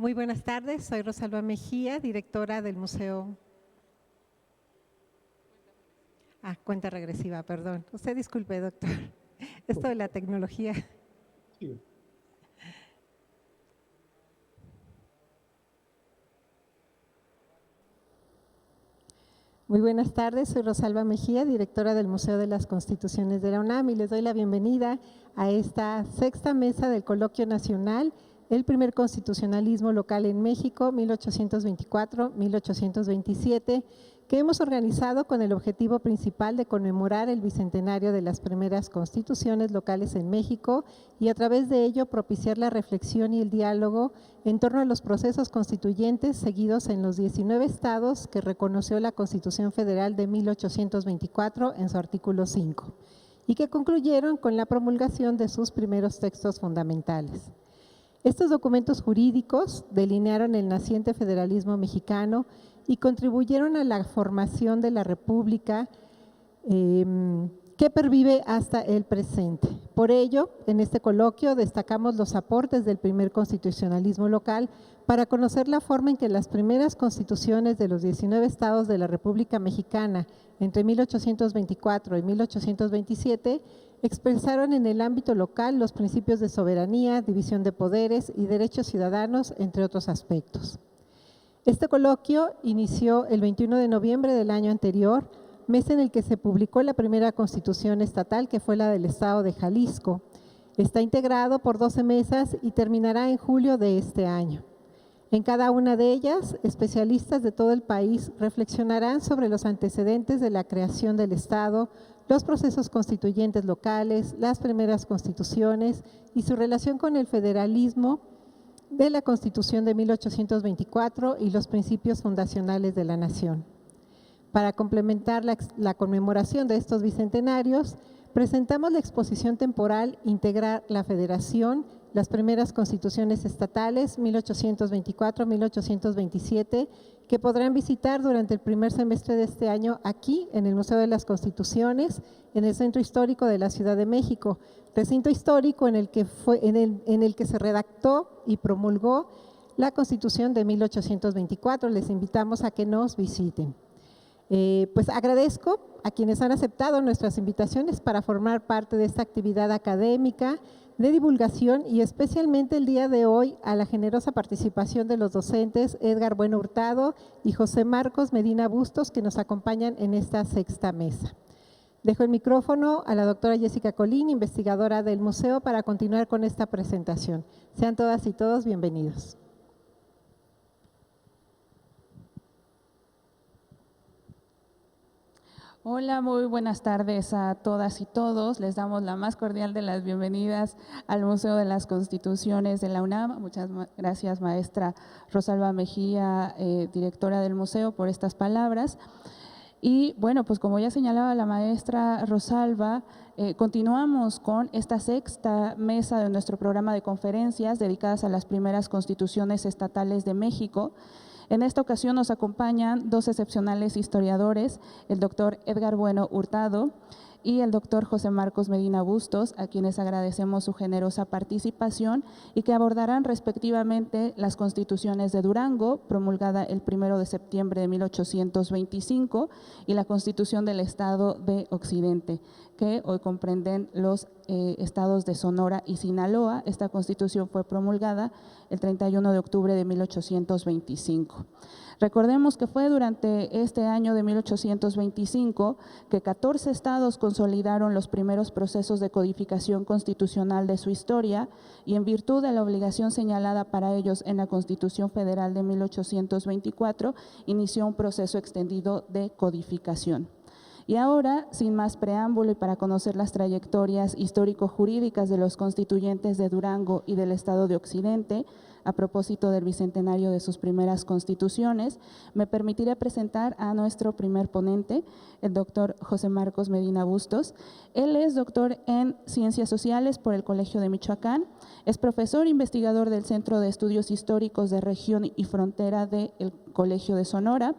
Muy buenas tardes, soy Rosalba Mejía, directora del Museo. Cuenta regresiva, perdón. Usted disculpe, doctor. Esto de la tecnología. Sí. Muy buenas tardes, soy Rosalba Mejía, directora del Museo de las Constituciones de la UNAM y les doy la bienvenida a esta sexta mesa del Coloquio Nacional, el primer constitucionalismo local en México, 1824-1827, que hemos organizado con el objetivo principal de conmemorar el bicentenario de las primeras constituciones locales en México y a través de ello propiciar la reflexión y el diálogo en torno a los procesos constituyentes seguidos en los 19 estados que reconoció la Constitución Federal de 1824 en su artículo 5 y que concluyeron con la promulgación de sus primeros textos fundamentales. Estos documentos jurídicos delinearon el naciente federalismo mexicano y contribuyeron a la formación de la República que pervive hasta el presente. Por ello, en este coloquio destacamos los aportes del primer constitucionalismo local para conocer la forma en que las primeras constituciones de los 19 estados de la República Mexicana entre 1824 y 1827 expresaron en el ámbito local los principios de soberanía, división de poderes y derechos ciudadanos, entre otros aspectos. Este coloquio inició el 21 de noviembre del año anterior, mes en el que se publicó la primera constitución estatal, que fue la del estado de Jalisco. Está integrado por 12 mesas y terminará en julio de este año. En cada una de ellas, especialistas de todo el país reflexionarán sobre los antecedentes de la creación del Estado, los procesos constituyentes locales, las primeras constituciones y su relación con el federalismo de la Constitución de 1824 y los principios fundacionales de la nación. Para complementar la conmemoración de estos bicentenarios, presentamos la exposición temporal Integrar la Federación, las primeras constituciones estatales 1824-1827, que podrán visitar durante el primer semestre de este año aquí en el Museo de las Constituciones, en el Centro Histórico de la Ciudad de México, recinto histórico en el que se redactó y promulgó la Constitución de 1824. Les invitamos a que nos visiten. Pues agradezco a quienes han aceptado nuestras invitaciones para formar parte de esta actividad académica de divulgación y especialmente el día de hoy a la generosa participación de los docentes Edgar Bueno Hurtado y José Marcos Medina Bustos, que nos acompañan en esta sexta mesa. Dejo el micrófono a la doctora Jessica Colín, investigadora del museo, para continuar con esta presentación. Sean todas y todos bienvenidos. Hola, muy buenas tardes a todas y todos. Les damos la más cordial de las bienvenidas al Museo de las Constituciones de la UNAM. Muchas gracias, maestra Rosalba Mejía, directora del museo, por estas palabras. Y bueno, pues como ya señalaba la maestra Rosalba, continuamos con esta sexta mesa de nuestro programa de conferencias dedicadas a las primeras constituciones estatales de México. En esta ocasión nos acompañan dos excepcionales historiadores, el doctor Edgar Bueno Hurtado y el doctor José Marcos Medina Bustos, a quienes agradecemos su generosa participación y que abordarán respectivamente las constituciones de Durango, promulgada el 1 de septiembre de 1825, y la Constitución del Estado de Occidente, que hoy comprenden los estados de Sonora y Sinaloa. Esta Constitución fue promulgada el 31 de octubre de 1825. Recordemos que fue durante este año de 1825 que 14 estados consolidaron los primeros procesos de codificación constitucional de su historia y en virtud de la obligación señalada para ellos en la Constitución Federal de 1824, inició un proceso extendido de codificación. Y ahora, sin más preámbulo y para conocer las trayectorias histórico-jurídicas de los constituyentes de Durango y del Estado de Occidente, a propósito del bicentenario de sus primeras constituciones, me permitiré presentar a nuestro primer ponente, el doctor José Marcos Medina Bustos. Él es doctor en Ciencias Sociales por el Colegio de Michoacán, es profesor investigador del Centro de Estudios Históricos de Región y Frontera del Colegio de Sonora,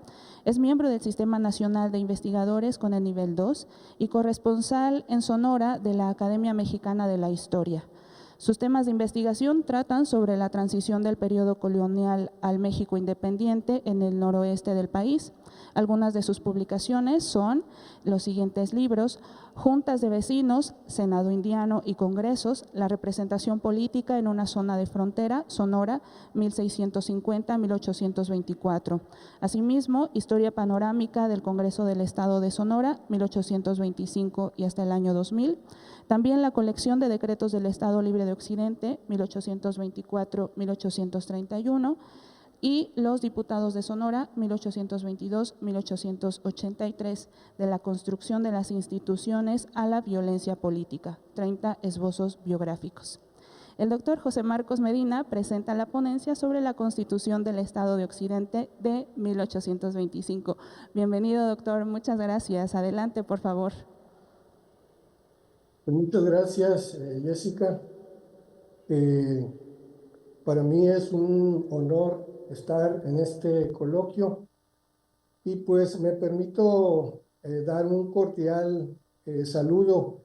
es miembro del Sistema Nacional de Investigadores con el nivel 2 y corresponsal en Sonora de la Academia Mexicana de la Historia. Sus temas de investigación tratan sobre la transición del periodo colonial al México independiente en el noroeste del país. Algunas de sus publicaciones son los siguientes libros: Juntas de Vecinos, Senado Indiano y Congresos, la representación política en una zona de frontera, Sonora, 1650-1824. Asimismo, Historia panorámica del Congreso del Estado de Sonora, 1825 y hasta el año 2000. También la colección de decretos del Estado Libre de Occidente, 1824-1831. Y los diputados de Sonora, 1822-1883, de la construcción de las instituciones a la violencia política, 30 esbozos biográficos. El doctor José Marcos Medina presenta la ponencia sobre la Constitución del Estado de Occidente de 1825. Bienvenido, doctor, muchas gracias. Adelante, por favor. Muchas gracias, Jessica. Para mí es un honor estar en este coloquio y pues me permito dar un cordial saludo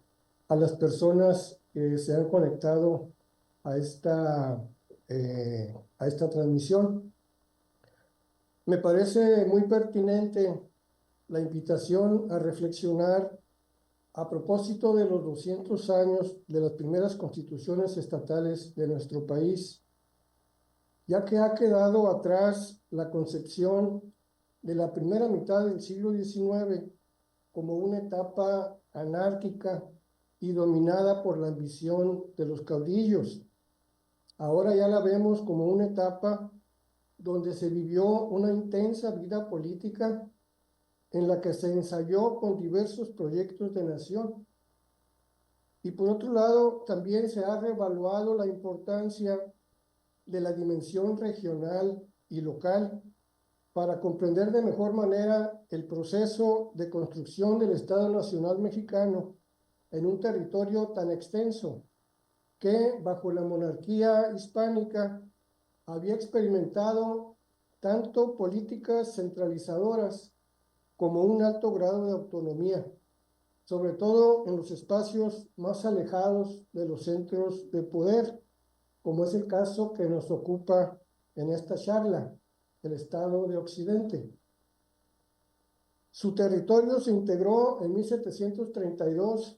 a las personas que se han conectado a esta transmisión. Me parece muy pertinente la invitación a reflexionar a propósito de los 200 años de las primeras constituciones estatales de nuestro país, ya que ha quedado atrás la concepción de la primera mitad del siglo XIX como una etapa anárquica y dominada por la ambición de los caudillos. Ahora ya la vemos como una etapa donde se vivió una intensa vida política en la que se ensayó con diversos proyectos de nación. Y por otro lado, también se ha reevaluado la importancia de la dimensión regional y local para comprender de mejor manera el proceso de construcción del Estado Nacional Mexicano en un territorio tan extenso que, bajo la monarquía hispánica, había experimentado tanto políticas centralizadoras como un alto grado de autonomía, sobre todo en los espacios más alejados de los centros de poder, como es el caso que nos ocupa en esta charla, el Estado de Occidente. Su territorio se integró en 1732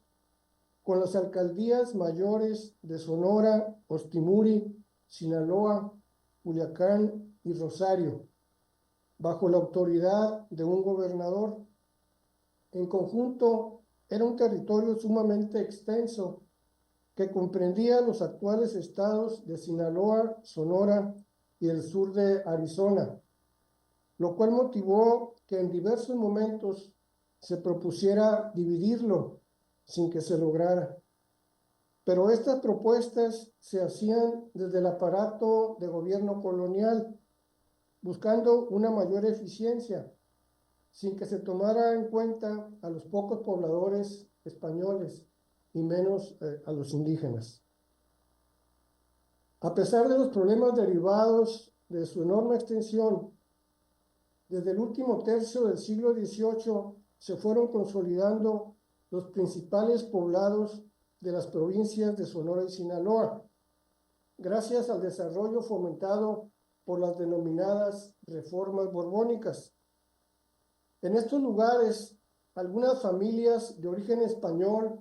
con las alcaldías mayores de Sonora, Ostimuri, Sinaloa, Culiacán y Rosario, bajo la autoridad de un gobernador. En conjunto, era un territorio sumamente extenso que comprendía los actuales estados de Sinaloa, Sonora y el sur de Arizona, lo cual motivó que en diversos momentos se propusiera dividirlo sin que se lograra. Pero estas propuestas se hacían desde el aparato de gobierno colonial, buscando una mayor eficiencia, sin que se tomara en cuenta a los pocos pobladores españoles y menos a los indígenas. A pesar de los problemas derivados de su enorme extensión, desde el último tercio del siglo XVIII se fueron consolidando los principales poblados de las provincias de Sonora y Sinaloa, gracias al desarrollo fomentado por las denominadas reformas borbónicas. En estos lugares, algunas familias de origen español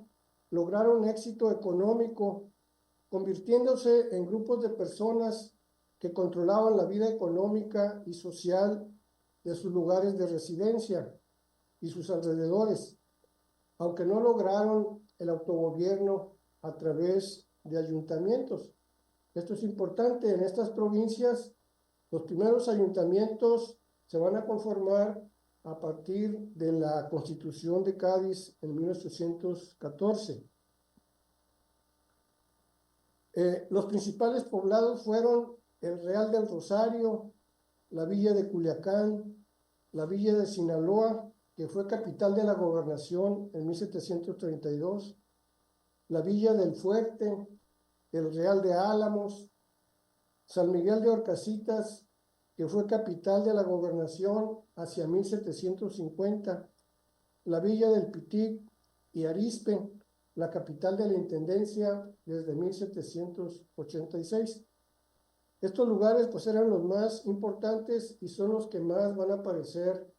lograron éxito económico, convirtiéndose en grupos de personas que controlaban la vida económica y social de sus lugares de residencia y sus alrededores, aunque no lograron el autogobierno a través de ayuntamientos. Esto es importante. En estas provincias, los primeros ayuntamientos se van a conformar a partir de la Constitución de Cádiz en 1814. Los principales poblados fueron el Real del Rosario, la villa de Culiacán, la villa de Sinaloa, que fue capital de la gobernación en 1732, la villa del Fuerte, el Real de Álamos, San Miguel de Orcasitas, que fue capital de la gobernación hacia 1750, la villa del Pitic y Arizpe, la capital de la intendencia desde 1786. Estos lugares pues eran los más importantes y son los que más van a aparecer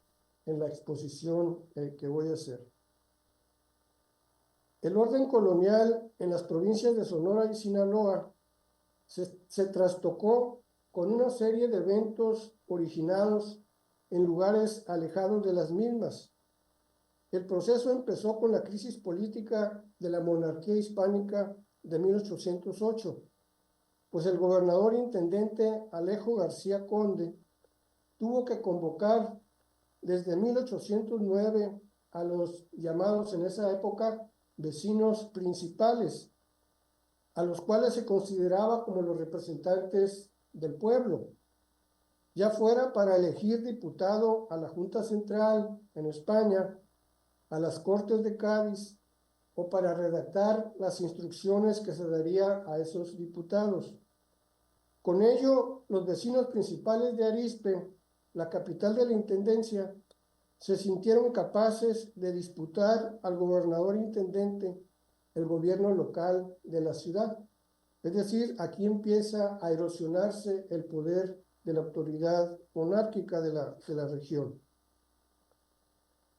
en la exposición que voy a hacer. El orden colonial en las provincias de Sonora y Sinaloa se trastocó con una serie de eventos originados en lugares alejados de las mismas. El proceso empezó con la crisis política de la monarquía hispánica de 1808, pues el gobernador intendente Alejo García Conde tuvo que convocar desde 1809 a los llamados en esa época vecinos principales, a los cuales se consideraba como los representantes del pueblo, ya fuera para elegir diputado a la Junta Central en España, a las Cortes de Cádiz, o para redactar las instrucciones que se daría a esos diputados. Con ello, los vecinos principales de Arizpe, la capital de la intendencia, se sintieron capaces de disputar al gobernador intendente el gobierno local de la ciudad. Es decir, aquí empieza a erosionarse el poder de la autoridad monárquica de la región.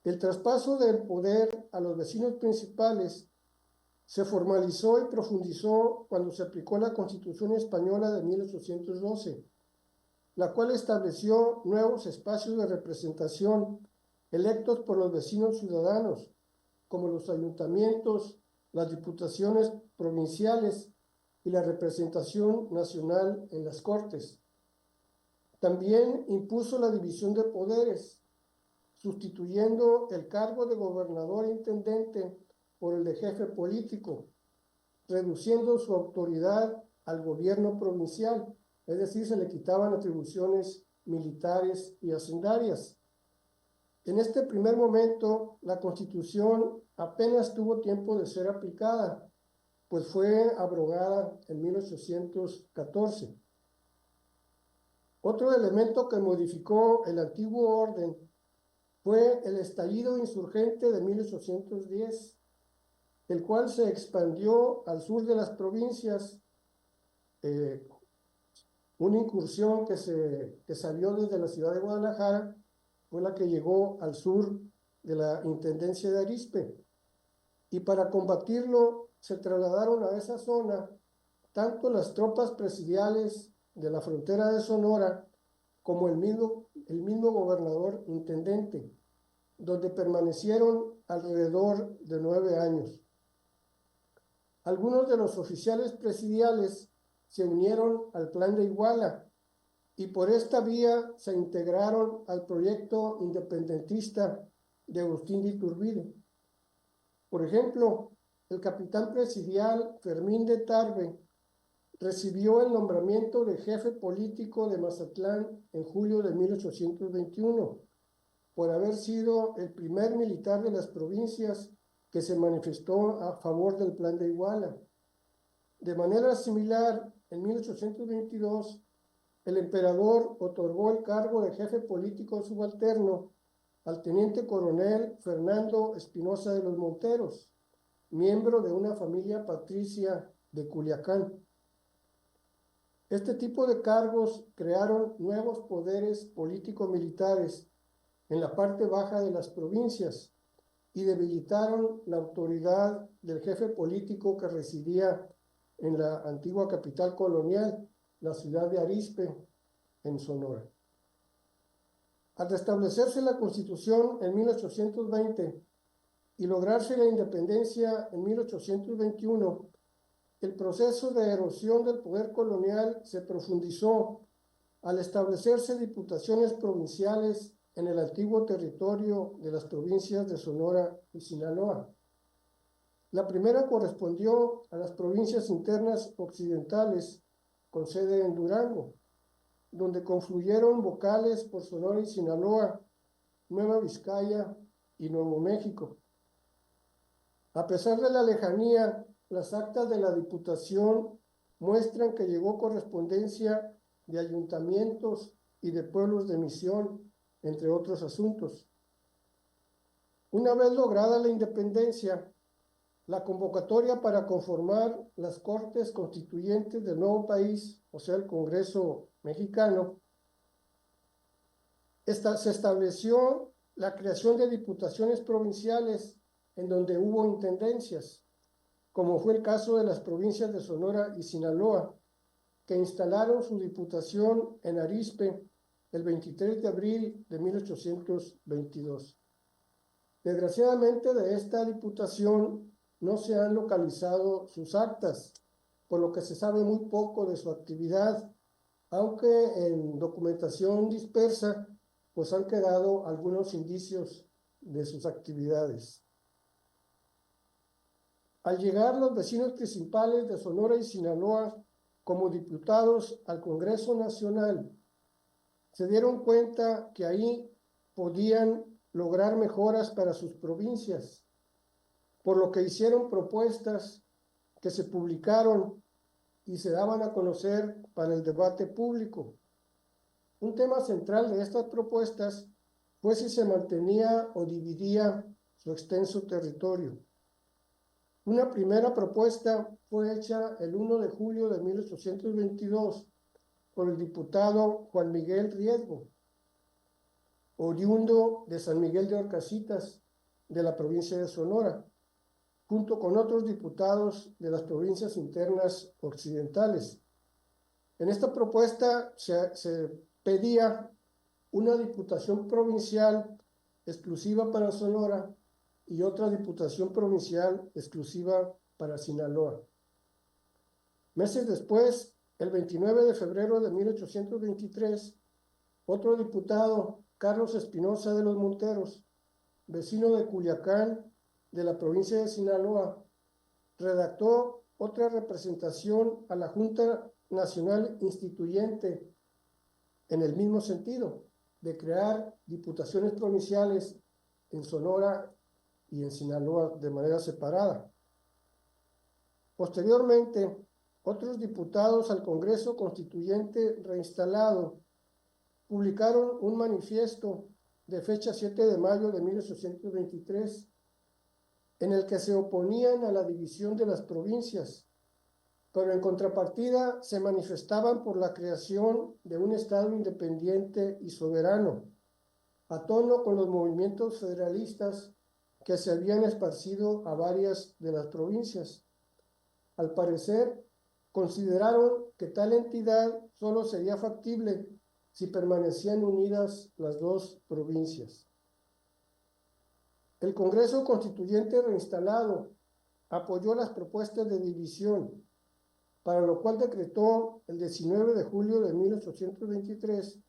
El traspaso del poder a los vecinos principales se formalizó y profundizó cuando se aplicó la Constitución Española de 1812, la cual estableció nuevos espacios de representación electos por los vecinos ciudadanos, como los ayuntamientos, las diputaciones provinciales y la representación nacional en las Cortes. También impuso la división de poderes, sustituyendo el cargo de gobernador e intendente por el de jefe político, reduciendo su autoridad al gobierno provincial, es decir, se le quitaban atribuciones militares y hacendarias. En este primer momento, la Constitución apenas tuvo tiempo de ser aplicada, pues fue abrogada en 1814. Otro elemento que modificó el antiguo orden fue el estallido insurgente de 1810, el cual se expandió al sur de las provincias, una incursión que salió desde la ciudad de Guadalajara, fue la que llegó al sur de la intendencia de Arizpe. Y para combatirlo se trasladaron a esa zona tanto las tropas presidiales de la frontera de Sonora como el mismo gobernador intendente, donde permanecieron alrededor de 9 años. Algunos de los oficiales presidiales se unieron al Plan de Iguala y por esta vía se integraron al proyecto independentista de Agustín de Iturbide. Por ejemplo, el capitán presidial Fermín de Tarbe recibió el nombramiento de jefe político de Mazatlán en julio de 1821, por haber sido el primer militar de las provincias que se manifestó a favor del Plan de Iguala. De manera similar, en 1822, el emperador otorgó el cargo de jefe político subalterno al teniente coronel Fernando Espinosa de los Monteros, miembro de una familia patricia de Culiacán. Este tipo de cargos crearon nuevos poderes político-militares en la parte baja de las provincias y debilitaron la autoridad del jefe político que residía en la antigua capital colonial, la ciudad de Arizpe, en Sonora. Al restablecerse la Constitución en 1820 y lograrse la independencia en 1821, el proceso de erosión del poder colonial se profundizó al establecerse diputaciones provinciales en el antiguo territorio de las provincias de Sonora y Sinaloa. La primera correspondió a las provincias internas occidentales con sede en Durango, donde confluyeron vocales por Sonora y Sinaloa, Nueva Vizcaya y Nuevo México. A pesar de la lejanía, las actas de la Diputación muestran que llegó correspondencia de ayuntamientos y de pueblos de misión, entre otros asuntos. Una vez lograda la independencia, la convocatoria para conformar las Cortes Constituyentes del nuevo país, o sea, el Congreso mexicano, se estableció la creación de diputaciones provinciales en donde hubo intendencias, como fue el caso de las provincias de Sonora y Sinaloa, que instalaron su diputación en Arizpe el 23 de abril de 1822. Desgraciadamente, de esta diputación no se han localizado sus actas, por lo que se sabe muy poco de su actividad, aunque en documentación dispersa pues han quedado algunos indicios de sus actividades. Al llegar los vecinos principales de Sonora y Sinaloa como diputados al Congreso Nacional, se dieron cuenta que ahí podían lograr mejoras para sus provincias, por lo que hicieron propuestas que se publicaron y se daban a conocer para el debate público. Un tema central de estas propuestas fue si se mantenía o dividía su extenso territorio. Una primera propuesta fue hecha el 1 de julio de 1822 por el diputado Juan Miguel Riesgo, oriundo de San Miguel de Orcasitas, de la provincia de Sonora, junto con otros diputados de las provincias internas occidentales. En esta propuesta se pedía una diputación provincial exclusiva para Sonora y otra diputación provincial exclusiva para Sinaloa. Meses después, el 29 de febrero de 1823, otro diputado, Carlos Espinosa de los Monteros, vecino de Culiacán, de la provincia de Sinaloa, redactó otra representación a la Junta Nacional Instituyente en el mismo sentido, de crear diputaciones provinciales en Sonora y en Sinaloa de manera separada. Posteriormente, otros diputados al Congreso Constituyente reinstalado publicaron un manifiesto de fecha 7 de mayo de 1823 en el que se oponían a la división de las provincias, pero en contrapartida se manifestaban por la creación de un Estado independiente y soberano, a tono con los movimientos federalistas que se habían esparcido a varias de las provincias. Al parecer, consideraron que tal entidad solo sería factible si permanecían unidas las dos provincias. El Congreso Constituyente reinstalado apoyó las propuestas de división, para lo cual decretó el 19 de julio de 1823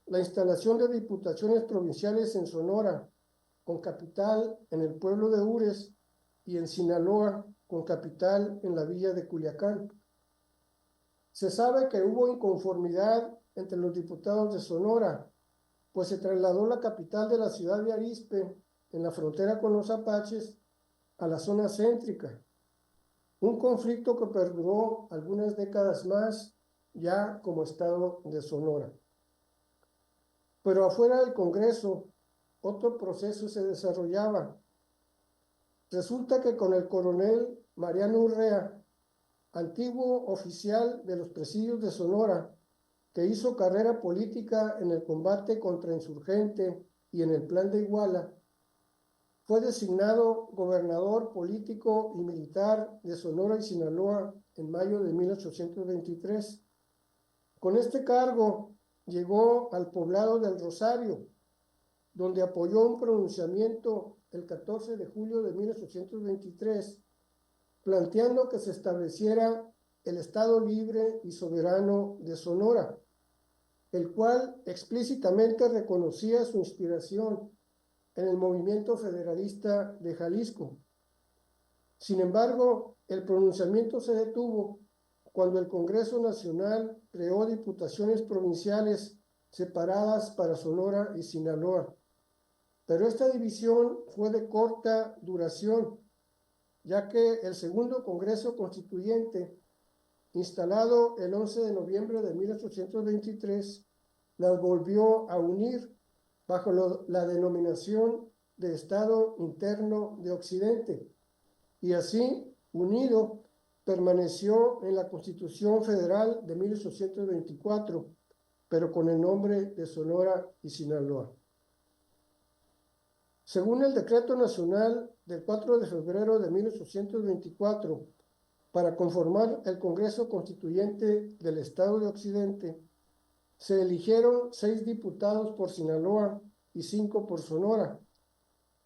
la instalación de diputaciones provinciales en Sonora, con capital en el pueblo de Ures, y en Sinaloa, con capital en la villa de Culiacán. Se sabe que hubo inconformidad entre los diputados de Sonora, pues se trasladó la capital de la ciudad de Arizpe, en la frontera con los apaches, a la zona céntrica. Un conflicto que perduró algunas décadas más, ya como estado de Sonora. Pero afuera del Congreso, otro proceso se desarrollaba. Resulta que con el coronel Mariano Urrea, antiguo oficial de los presidios de Sonora, que hizo carrera política en el combate contra insurgente y en el Plan de Iguala, fue designado gobernador político y militar de Sonora y Sinaloa en mayo de 1823. Con este cargo llegó al poblado del Rosario, donde apoyó un pronunciamiento el 14 de julio de 1823, planteando que se estableciera el Estado libre y soberano de Sonora, el cual explícitamente reconocía su inspiración en el movimiento federalista de Jalisco. Sin embargo, el pronunciamiento se detuvo cuando el Congreso Nacional creó diputaciones provinciales separadas para Sonora y Sinaloa. Pero esta división fue de corta duración, ya que el segundo Congreso Constituyente, instalado el 11 de noviembre de 1823, las volvió a unir bajo la denominación de Estado Interno de Occidente, y así, unido, permaneció en la Constitución Federal de 1824, pero con el nombre de Sonora y Sinaloa. Según el Decreto Nacional del 4 de febrero de 1824, para conformar el Congreso Constituyente del Estado de Occidente, se eligieron 6 diputados por Sinaloa y 5 por Sonora,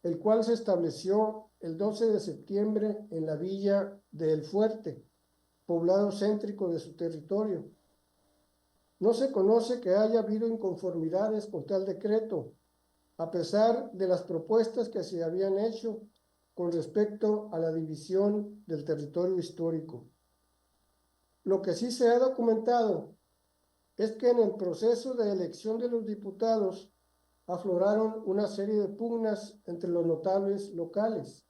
el cual se estableció el 12 de septiembre en la villa de El Fuerte, poblado céntrico de su territorio. No se conoce que haya habido inconformidades con tal decreto, a pesar de las propuestas que se habían hecho con respecto a la división del territorio histórico. Lo que sí se ha documentado es que en el proceso de elección de los diputados afloraron una serie de pugnas entre los notables locales.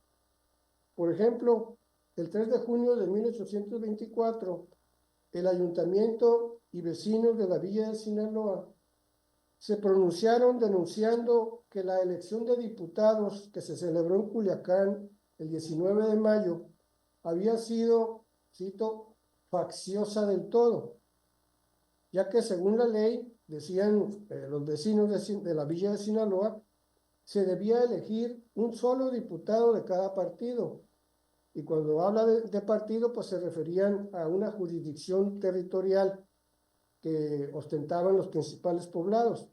Por ejemplo, el 3 de junio de 1824, el ayuntamiento y vecinos de la villa de Sinaloa se pronunciaron denunciando que la elección de diputados que se celebró en Culiacán el 19 de mayo había sido, cito, facciosa del todo, ya que según la ley, decían los vecinos de la villa de Sinaloa, se debía elegir un solo diputado de cada partido. Y cuando habla de partido, pues se referían a una jurisdicción territorial que ostentaban los principales poblados,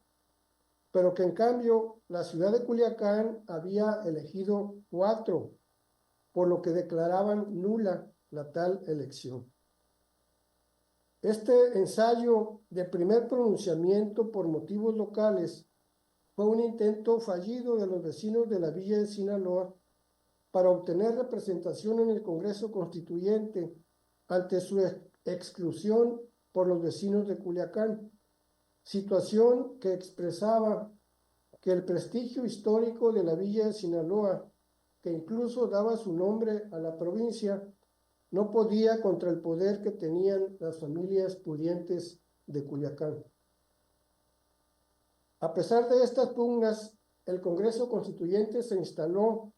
pero que en cambio la ciudad de Culiacán había elegido 4, por lo que declaraban nula la tal elección. Este ensayo de primer pronunciamiento por motivos locales fue un intento fallido de los vecinos de la villa de Sinaloa para obtener representación en el Congreso Constituyente ante su exclusión por los vecinos de Culiacán, situación que expresaba que el prestigio histórico de la villa de Sinaloa, que incluso daba su nombre a la provincia, no podía contra el poder que tenían las familias pudientes de Culiacán. A pesar de estas pugnas, el Congreso Constituyente se instaló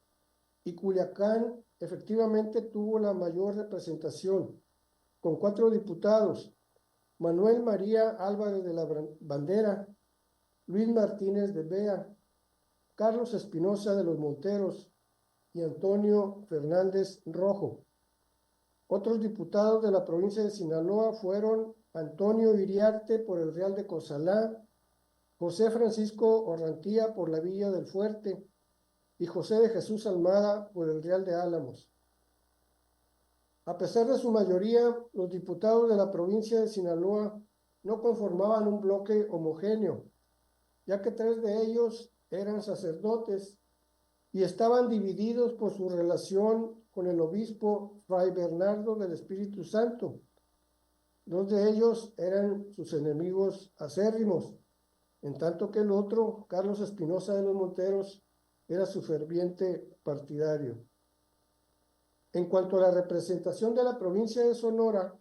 y Culiacán efectivamente tuvo la mayor representación, con 4 diputados: Manuel María Álvarez de la Bandera, Luis Martínez de Bea, Carlos Espinosa de los Monteros y Antonio Fernández Rojo. Otros diputados de la provincia de Sinaloa fueron Antonio Iriarte por el Real de Cozalá, José Francisco Orrantía por la Villa del Fuerte y José de Jesús Almada por el Real de Álamos. A pesar de su mayoría, los diputados de la provincia de Sinaloa no conformaban un bloque homogéneo, ya que 3 de ellos eran sacerdotes y estaban divididos por su relación con el obispo Fray Bernardo del Espíritu Santo. 2 de ellos eran sus enemigos acérrimos, en tanto que el otro, Carlos Espinosa de los Monteros, era su ferviente partidario. En cuanto a la representación de la provincia de Sonora,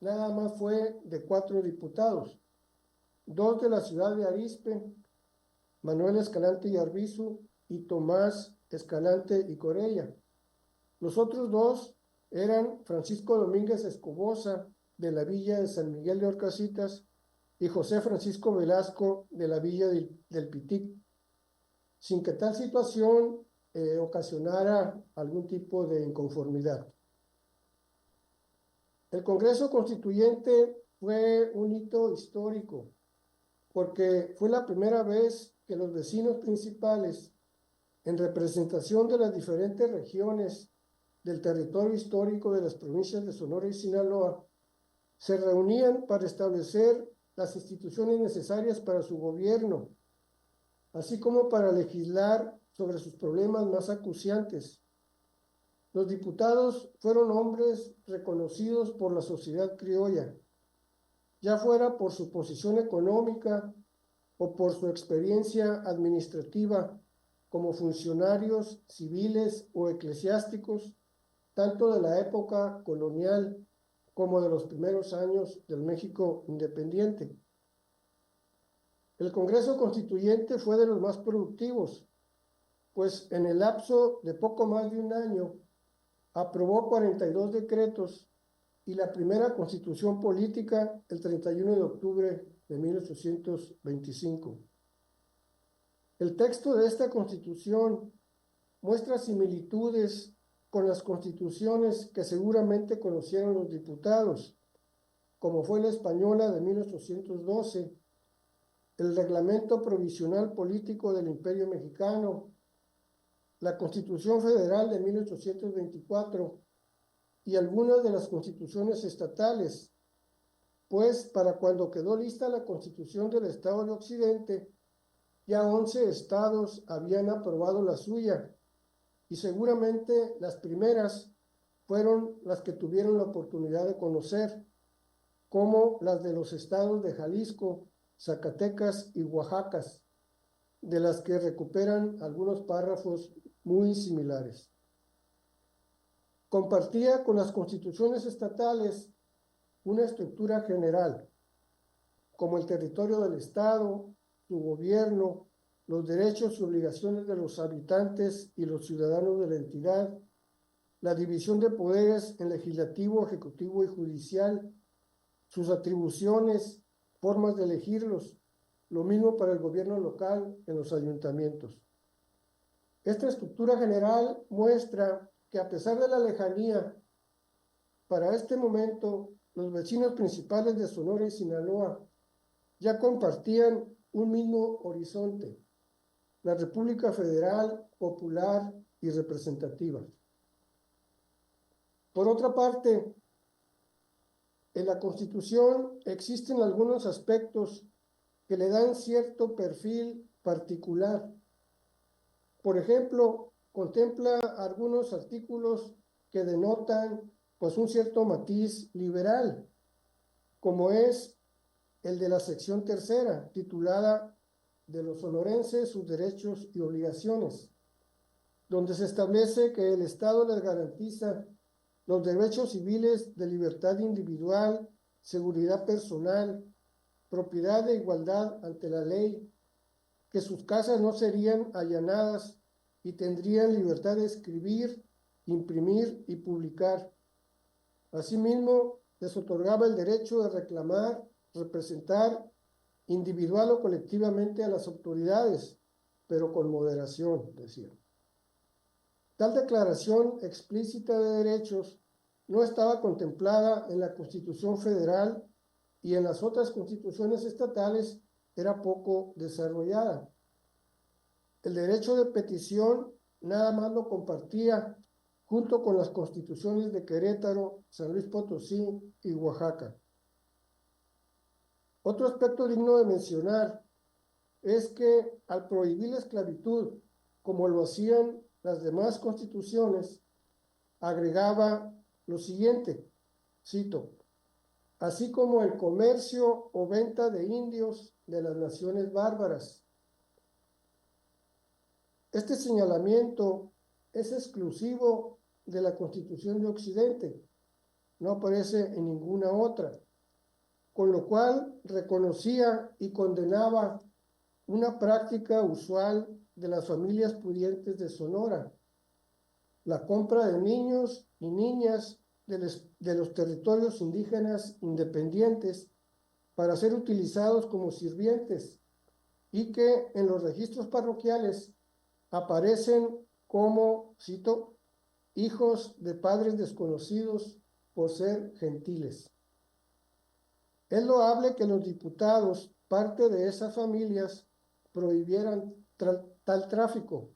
nada más fue de 4 diputados, 2 de la ciudad de Arizpe, Manuel Escalante y Arbizu, y Tomás Escalante y Corella. Los otros 2 eran Francisco Domínguez Escobosa, de la villa de San Miguel de Orcasitas, y José Francisco Velasco, de la villa del Pitic, sin que tal situación ocasionara algún tipo de inconformidad. El Congreso Constituyente fue un hito histórico, porque fue la primera vez que los vecinos principales, en representación de las diferentes regiones del territorio histórico de las provincias de Sonora y Sinaloa, se reunían para establecer las instituciones necesarias para su gobierno, así como para legislar sobre sus problemas más acuciantes. Los diputados fueron hombres reconocidos por la sociedad criolla, ya fuera por su posición económica o por su experiencia administrativa como funcionarios civiles o eclesiásticos, tanto de la época colonial como de los primeros años del México independiente. El Congreso Constituyente fue de los más productivos, pues en el lapso de poco más de un año aprobó 42 decretos y la primera constitución política el 31 de octubre de 1825. El texto de esta constitución muestra similitudes con las constituciones que seguramente conocieron los diputados, como fue la española de 1812, el Reglamento Provisional Político del Imperio Mexicano, la Constitución Federal de 1824 y algunas de las constituciones estatales, pues para cuando quedó lista la Constitución del Estado de Occidente, ya 11 estados habían aprobado la suya, y seguramente las primeras fueron las que tuvieron la oportunidad de conocer, como las de los estados de Jalisco, Zacatecas y Oaxaca, de las que recuperan algunos párrafos muy similares. Compartía con las constituciones estatales una estructura general, como el territorio del Estado, su gobierno, los derechos y obligaciones de los habitantes y los ciudadanos de la entidad, la división de poderes en legislativo, ejecutivo y judicial, sus atribuciones, formas de elegirlos, lo mismo para el gobierno local en los ayuntamientos. Esta estructura general muestra que a pesar de la lejanía, para este momento los vecinos principales de Sonora y Sinaloa ya compartían un mismo horizonte, la República Federal, popular y representativa. Por otra parte, en la Constitución existen algunos aspectos que le dan cierto perfil particular. Por ejemplo, contempla algunos artículos que denotan pues un cierto matiz liberal, como es el de la sección tercera, titulada de los sonorenses, sus derechos y obligaciones, donde se establece que el Estado les garantiza los derechos civiles de libertad individual, seguridad personal, propiedad e igualdad ante la ley, que sus casas no serían allanadas y tendrían libertad de escribir, imprimir y publicar. Asimismo, les otorgaba el derecho de reclamar, representar individual o colectivamente a las autoridades, pero con moderación, decía. Tal declaración explícita de derechos no estaba contemplada en la Constitución Federal y en las otras constituciones estatales era poco desarrollada. El derecho de petición nada más lo compartía junto con las constituciones de Querétaro, San Luis Potosí y Oaxaca. Otro aspecto digno de mencionar es que al prohibir la esclavitud, como lo hacían las demás constituciones, agregaba lo siguiente, cito, así como el comercio o venta de indios de las naciones bárbaras. Este señalamiento es exclusivo de la Constitución de Occidente, no aparece en ninguna otra, con lo cual reconocía y condenaba una práctica usual de las familias pudientes de Sonora, la compra de niños y niñas de los territorios indígenas independientes para ser utilizados como sirvientes y que en los registros parroquiales aparecen como, cito, hijos de padres desconocidos por ser gentiles. Es loable que los diputados, parte de esas familias, prohibieran tal tráfico,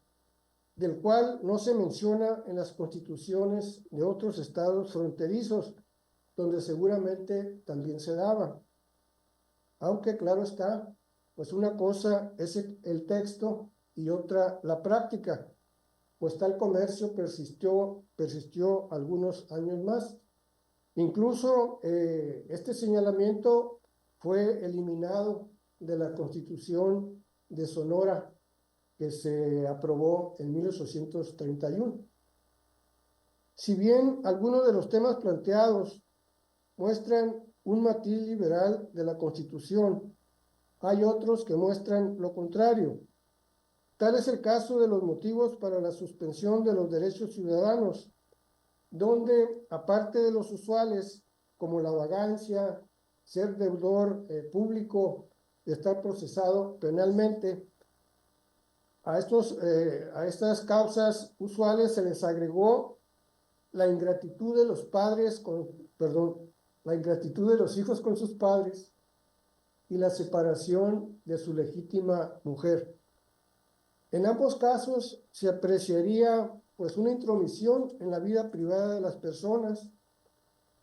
del cual no se menciona en las constituciones de otros estados fronterizos, donde seguramente también se daba. Aunque claro está, pues una cosa es el texto y otra la práctica, pues tal comercio persistió algunos años más. Incluso este señalamiento fue eliminado de la Constitución de Sonora que se aprobó en 1831. Si bien algunos de los temas planteados muestran un matiz liberal de la Constitución, hay otros que muestran lo contrario. Tal es el caso de los motivos para la suspensión de los derechos ciudadanos, donde, aparte de los usuales, como la vagancia, ser deudor público, estar procesado penalmente, a estas causas usuales se les agregó la ingratitud de los padres la ingratitud de los hijos con sus padres y la separación de su legítima mujer. En ambos casos se apreciaría pues una intromisión en la vida privada de las personas,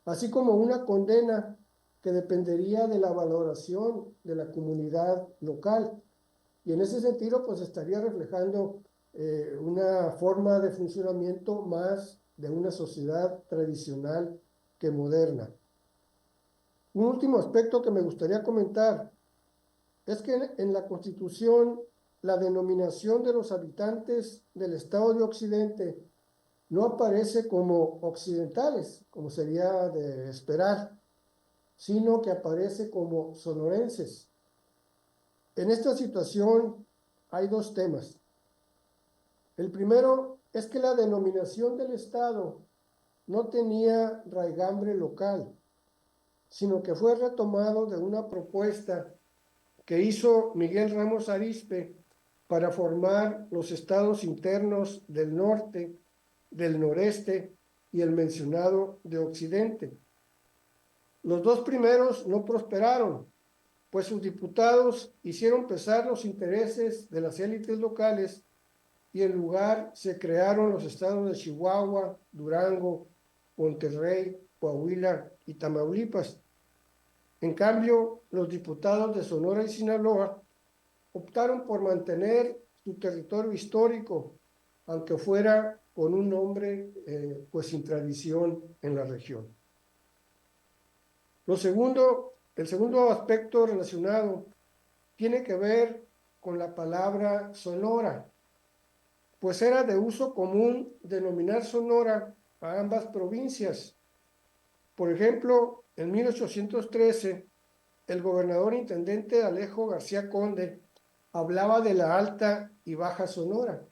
así como una condena que dependería de la valoración de la comunidad local. Y en ese sentido, pues estaría reflejando una forma de funcionamiento más de una sociedad tradicional que moderna. Un último aspecto que me gustaría comentar es que en la Constitución la denominación de los habitantes del Estado de Occidente no aparece como occidentales, como sería de esperar, sino que aparece como sonorenses. En esta situación hay dos temas. El primero es que la denominación del Estado no tenía raigambre local, sino que fue retomado de una propuesta que hizo Miguel Ramos Arizpe para formar los estados internos del norte, del noreste y el mencionado de Occidente. Los dos primeros no prosperaron, pues sus diputados hicieron pesar los intereses de las élites locales y en lugar se crearon los estados de Chihuahua, Durango, Monterrey, Coahuila y Tamaulipas. En cambio, los diputados de Sonora y Sinaloa optaron por mantener su territorio histórico, aunque fuera con un nombre pues sin tradición en la región. El segundo aspecto relacionado tiene que ver con la palabra Sonora, pues era de uso común denominar Sonora a ambas provincias. Por ejemplo, en 1813, el gobernador intendente Alejo García Conde hablaba de la Alta y Baja Sonora.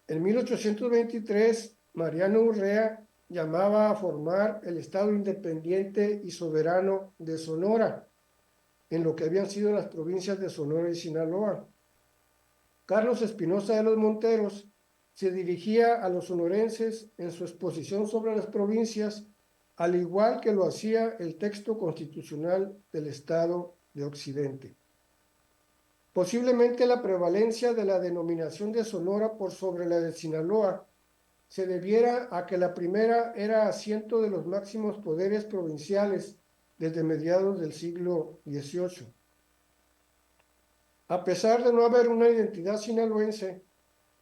En 1823, Mariano Urrea llamaba a formar el Estado independiente y soberano de Sonora, en lo que habían sido las provincias de Sonora y Sinaloa. Carlos Espinosa de los Monteros se dirigía a los sonorenses en su exposición sobre las provincias, al igual que lo hacía el texto constitucional del Estado de Occidente. Posiblemente la prevalencia de la denominación de Sonora por sobre la de Sinaloa se debiera a que la primera era asiento de los máximos poderes provinciales desde mediados del siglo XVIII. A pesar de no haber una identidad sinaloense,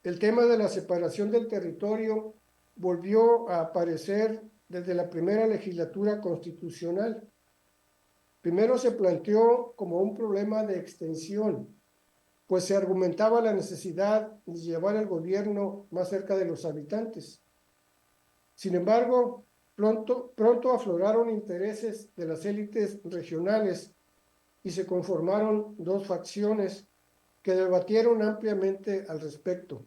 el tema de la separación del territorio volvió a aparecer desde la primera legislatura constitucional. Primero se planteó como un problema de extensión, pues se argumentaba la necesidad de llevar el gobierno más cerca de los habitantes. Sin embargo, pronto afloraron intereses de las élites regionales y se conformaron dos facciones que debatieron ampliamente al respecto.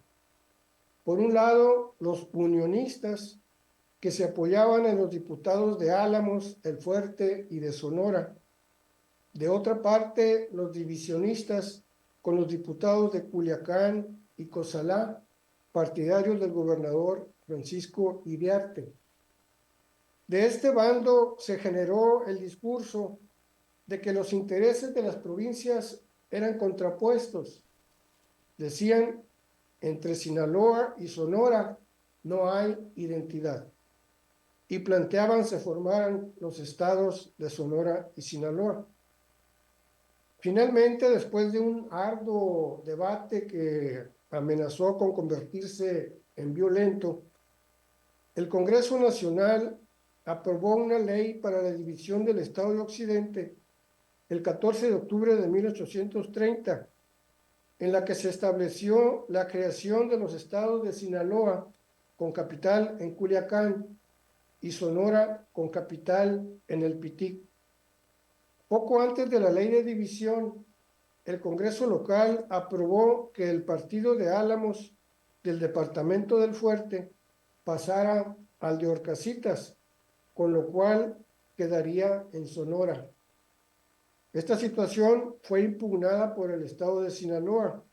Por un lado, los unionistas, que se apoyaban en los diputados de Álamos, El Fuerte y de Sonora. De otra parte, los divisionistas, con los diputados de Culiacán y Cozalá, partidarios del gobernador Francisco Iriarte. De este bando se generó el discurso de que los intereses de las provincias eran contrapuestos. Decían, entre Sinaloa y Sonora no hay identidad. Y planteaban se formaran los estados de Sonora y Sinaloa. Finalmente, después de un arduo debate que amenazó con convertirse en violento, el Congreso Nacional aprobó una ley para la división del Estado de Occidente el 14 de octubre de 1830, en la que se estableció la creación de los estados de Sinaloa, con capital en Culiacán, y Sonora, con capital en el Pitic. Poco antes de la ley de división, el Congreso local aprobó que el partido de Álamos del departamento del Fuerte pasara al de Orcasitas, con lo cual quedaría en Sonora. Esta situación fue impugnada por el estado de Sinaloa,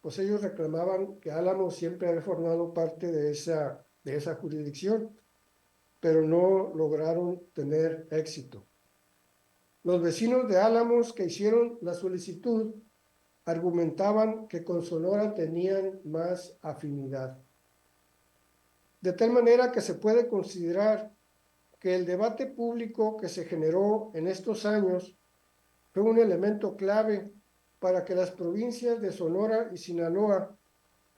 pues ellos reclamaban que Álamos siempre había formado parte de esa jurisdicción, pero no lograron tener éxito. Los vecinos de Álamos que hicieron la solicitud argumentaban que con Sonora tenían más afinidad. De tal manera que se puede considerar que el debate público que se generó en estos años fue un elemento clave para que las provincias de Sonora y Sinaloa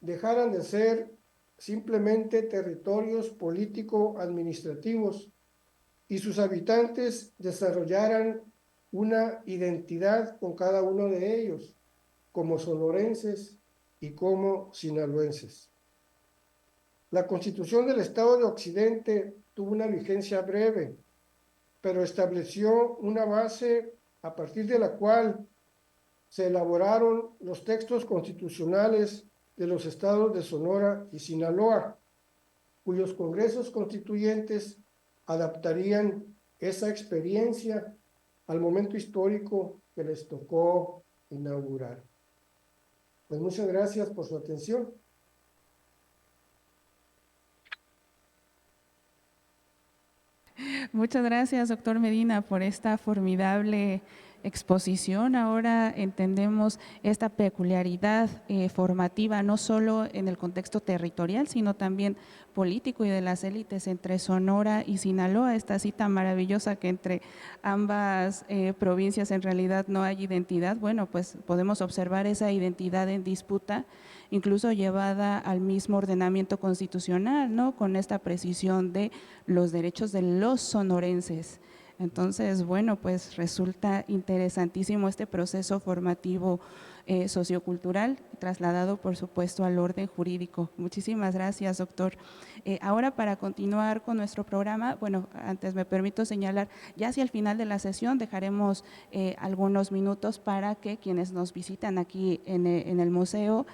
dejaran de ser simplemente territorios político-administrativos y sus habitantes desarrollaran una identidad con cada uno de ellos, como sonorenses y como sinaloenses. La Constitución del Estado de Occidente tuvo una vigencia breve, pero estableció una base a partir de la cual se elaboraron los textos constitucionales de los estados de Sonora y Sinaloa, cuyos congresos constituyentes adaptarían esa experiencia al momento histórico que les tocó inaugurar. Pues muchas gracias por su atención. Muchas gracias, doctor Medina, por esta formidable exposición. Ahora entendemos esta peculiaridad formativa, no solo en el contexto territorial, sino también político y de las élites entre Sonora y Sinaloa, esta cita maravillosa que entre ambas provincias en realidad no hay identidad. Bueno, pues podemos observar esa identidad en disputa, incluso llevada al mismo ordenamiento constitucional, ¿no? Con esta precisión de los derechos de los sonorenses. Entonces, bueno, pues resulta interesantísimo este proceso formativo sociocultural, trasladado, por supuesto, al orden jurídico. Muchísimas gracias, doctor. Ahora, para continuar con nuestro programa, bueno, antes me permito señalar, ya hacia el final de la sesión dejaremos algunos minutos para que quienes nos visitan aquí en el museo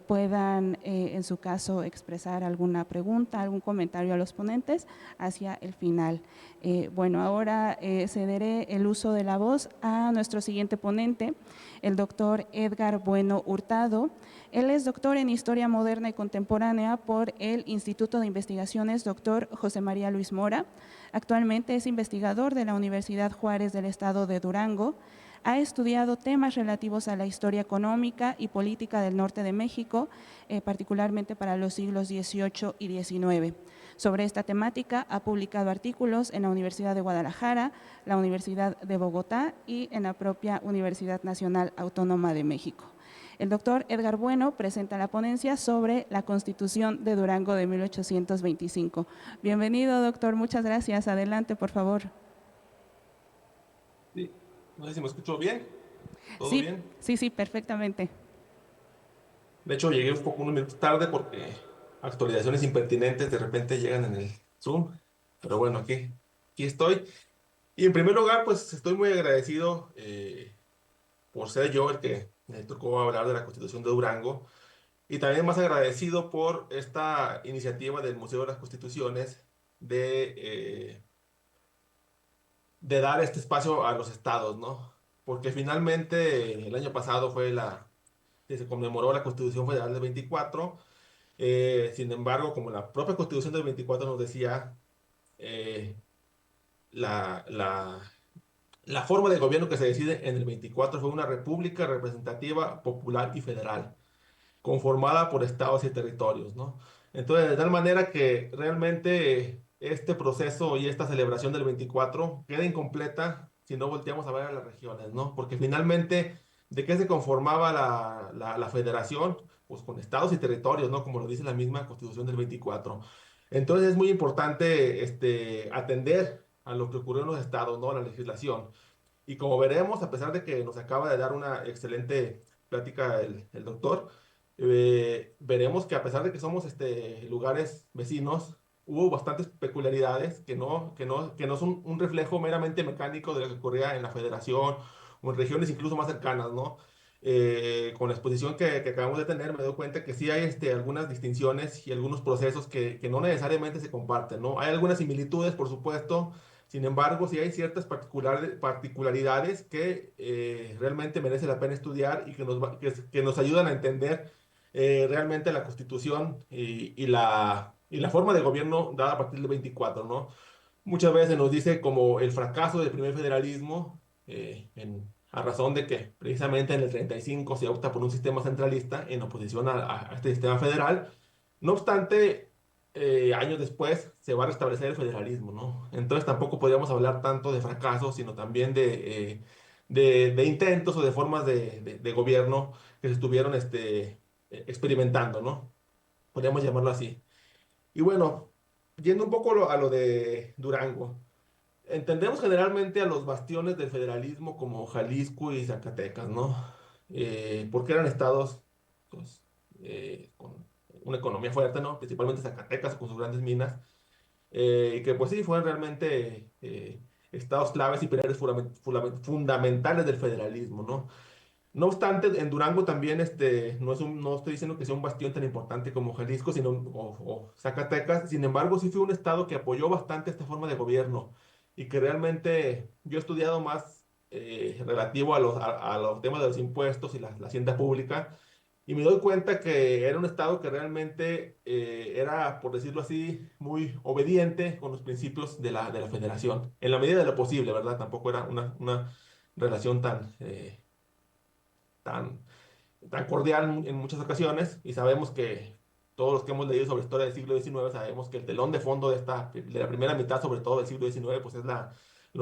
puedan, en su caso, expresar alguna pregunta, algún comentario a los ponentes hacia el final. Bueno, ahora cederé el uso de la voz a nuestro siguiente ponente, el doctor Edgar Bueno Hurtado. Él es doctor en Historia Moderna y Contemporánea por el Instituto de Investigaciones Dr. José María Luis Mora. Actualmente es investigador de la Universidad Juárez del Estado de Durango. Ha estudiado temas relativos a la historia económica y política del norte de México, particularmente para los siglos XVIII y XIX. Sobre esta temática ha publicado artículos en la Universidad de Guadalajara, la Universidad de Bogotá y en la propia Universidad Nacional Autónoma de México. El doctor Edgar Bueno presenta la ponencia sobre la Constitución de Durango de 1825. Bienvenido, doctor, muchas gracias. Adelante, por favor. Sí. No sé si me escucho bien. ¿Todo sí, bien? Sí, perfectamente. De hecho, llegué unos minutos tarde porque actualizaciones impertinentes de repente llegan en el Zoom. Pero bueno, aquí estoy. Y en primer lugar, pues estoy muy agradecido por ser yo el que me tocó hablar de la Constitución de Durango. Y también más agradecido por esta iniciativa del Museo de las Constituciones de dar este espacio a los estados, ¿no? Porque finalmente el año pasado que se conmemoró la Constitución Federal del 24. Sin embargo, como la propia Constitución del 24 nos decía, eh, la, la, la forma de gobierno que se decide en el 24 fue una república representativa, popular y federal, conformada por estados y territorios, ¿no? Entonces, de tal manera que realmente este proceso y esta celebración del 24 queda incompleta si no volteamos a ver a las regiones, ¿no? Porque finalmente, ¿de qué se conformaba la federación? Pues con estados y territorios, ¿no? Como lo dice la misma Constitución del 24. Entonces, es muy importante atender a lo que ocurrió en los estados, ¿no? A la legislación. Y como veremos, a pesar de que nos acaba de dar una excelente plática el doctor, veremos que a pesar de que somos lugares vecinos, hubo bastantes peculiaridades que no son un reflejo meramente mecánico de lo que ocurría en la federación o en regiones incluso más cercanas, ¿no? con la exposición que acabamos de tener, me doy cuenta que sí hay algunas distinciones y algunos procesos que no necesariamente se comparten, ¿no? Hay algunas similitudes, por supuesto, sin embargo, sí hay ciertas particularidades que realmente merece la pena estudiar y que nos ayudan a entender realmente la Constitución y la forma de gobierno dada a partir del 24, ¿no? Muchas veces nos dice como el fracaso del primer federalismo, a razón de que precisamente en el 35 se opta por un sistema centralista en oposición a este sistema federal. No obstante, años después se va a restablecer el federalismo, ¿no? Entonces tampoco podríamos hablar tanto de fracaso, sino también de intentos o de formas de gobierno que se estuvieron experimentando, ¿no? Podríamos llamarlo así. Y bueno, yendo un poco a lo de Durango. Entendemos generalmente a los bastiones del federalismo como Jalisco y Zacatecas, ¿no? Porque eran estados, pues, con una economía fuerte, ¿no? Principalmente Zacatecas con sus grandes minas, y que pues sí, fueron realmente estados claves y pilares fundamentales del federalismo, ¿no? No obstante, en Durango también no estoy diciendo que sea un bastión tan importante como Jalisco o Zacatecas. Sin embargo, sí fue un estado que apoyó bastante esta forma de gobierno y que realmente yo he estudiado más relativo a los temas de los impuestos y la hacienda pública, y me doy cuenta que era un estado que realmente era, por decirlo así, muy obediente con los principios de la federación, en la medida de lo posible, ¿verdad? Tampoco era una relación tan, tan cordial en muchas ocasiones, y sabemos que todos los que hemos leído sobre historia del siglo XIX sabemos que el telón de fondo de la primera mitad, sobre todo del siglo XIX, pues es las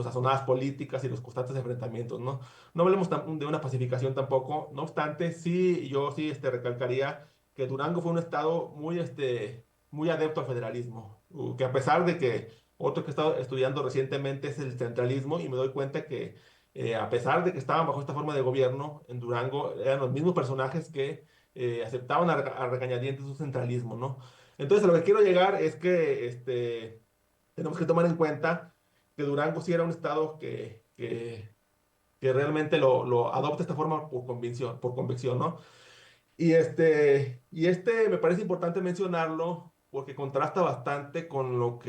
sazonadas políticas y los constantes enfrentamientos, ¿no? No hablemos de una pacificación tampoco. No obstante, sí, yo sí recalcaría que Durango fue un estado muy adepto al federalismo, que a pesar de que otro que he estado estudiando recientemente es el centralismo, y me doy cuenta que a pesar de que estaban bajo esta forma de gobierno, en Durango eran los mismos personajes que aceptaban a regañadientes su centralismo, ¿no? Entonces, a lo que quiero llegar es que tenemos que tomar en cuenta que Durango sí era un estado que realmente lo adopta esta forma por convicción, ¿no? Y me parece importante mencionarlo porque contrasta bastante con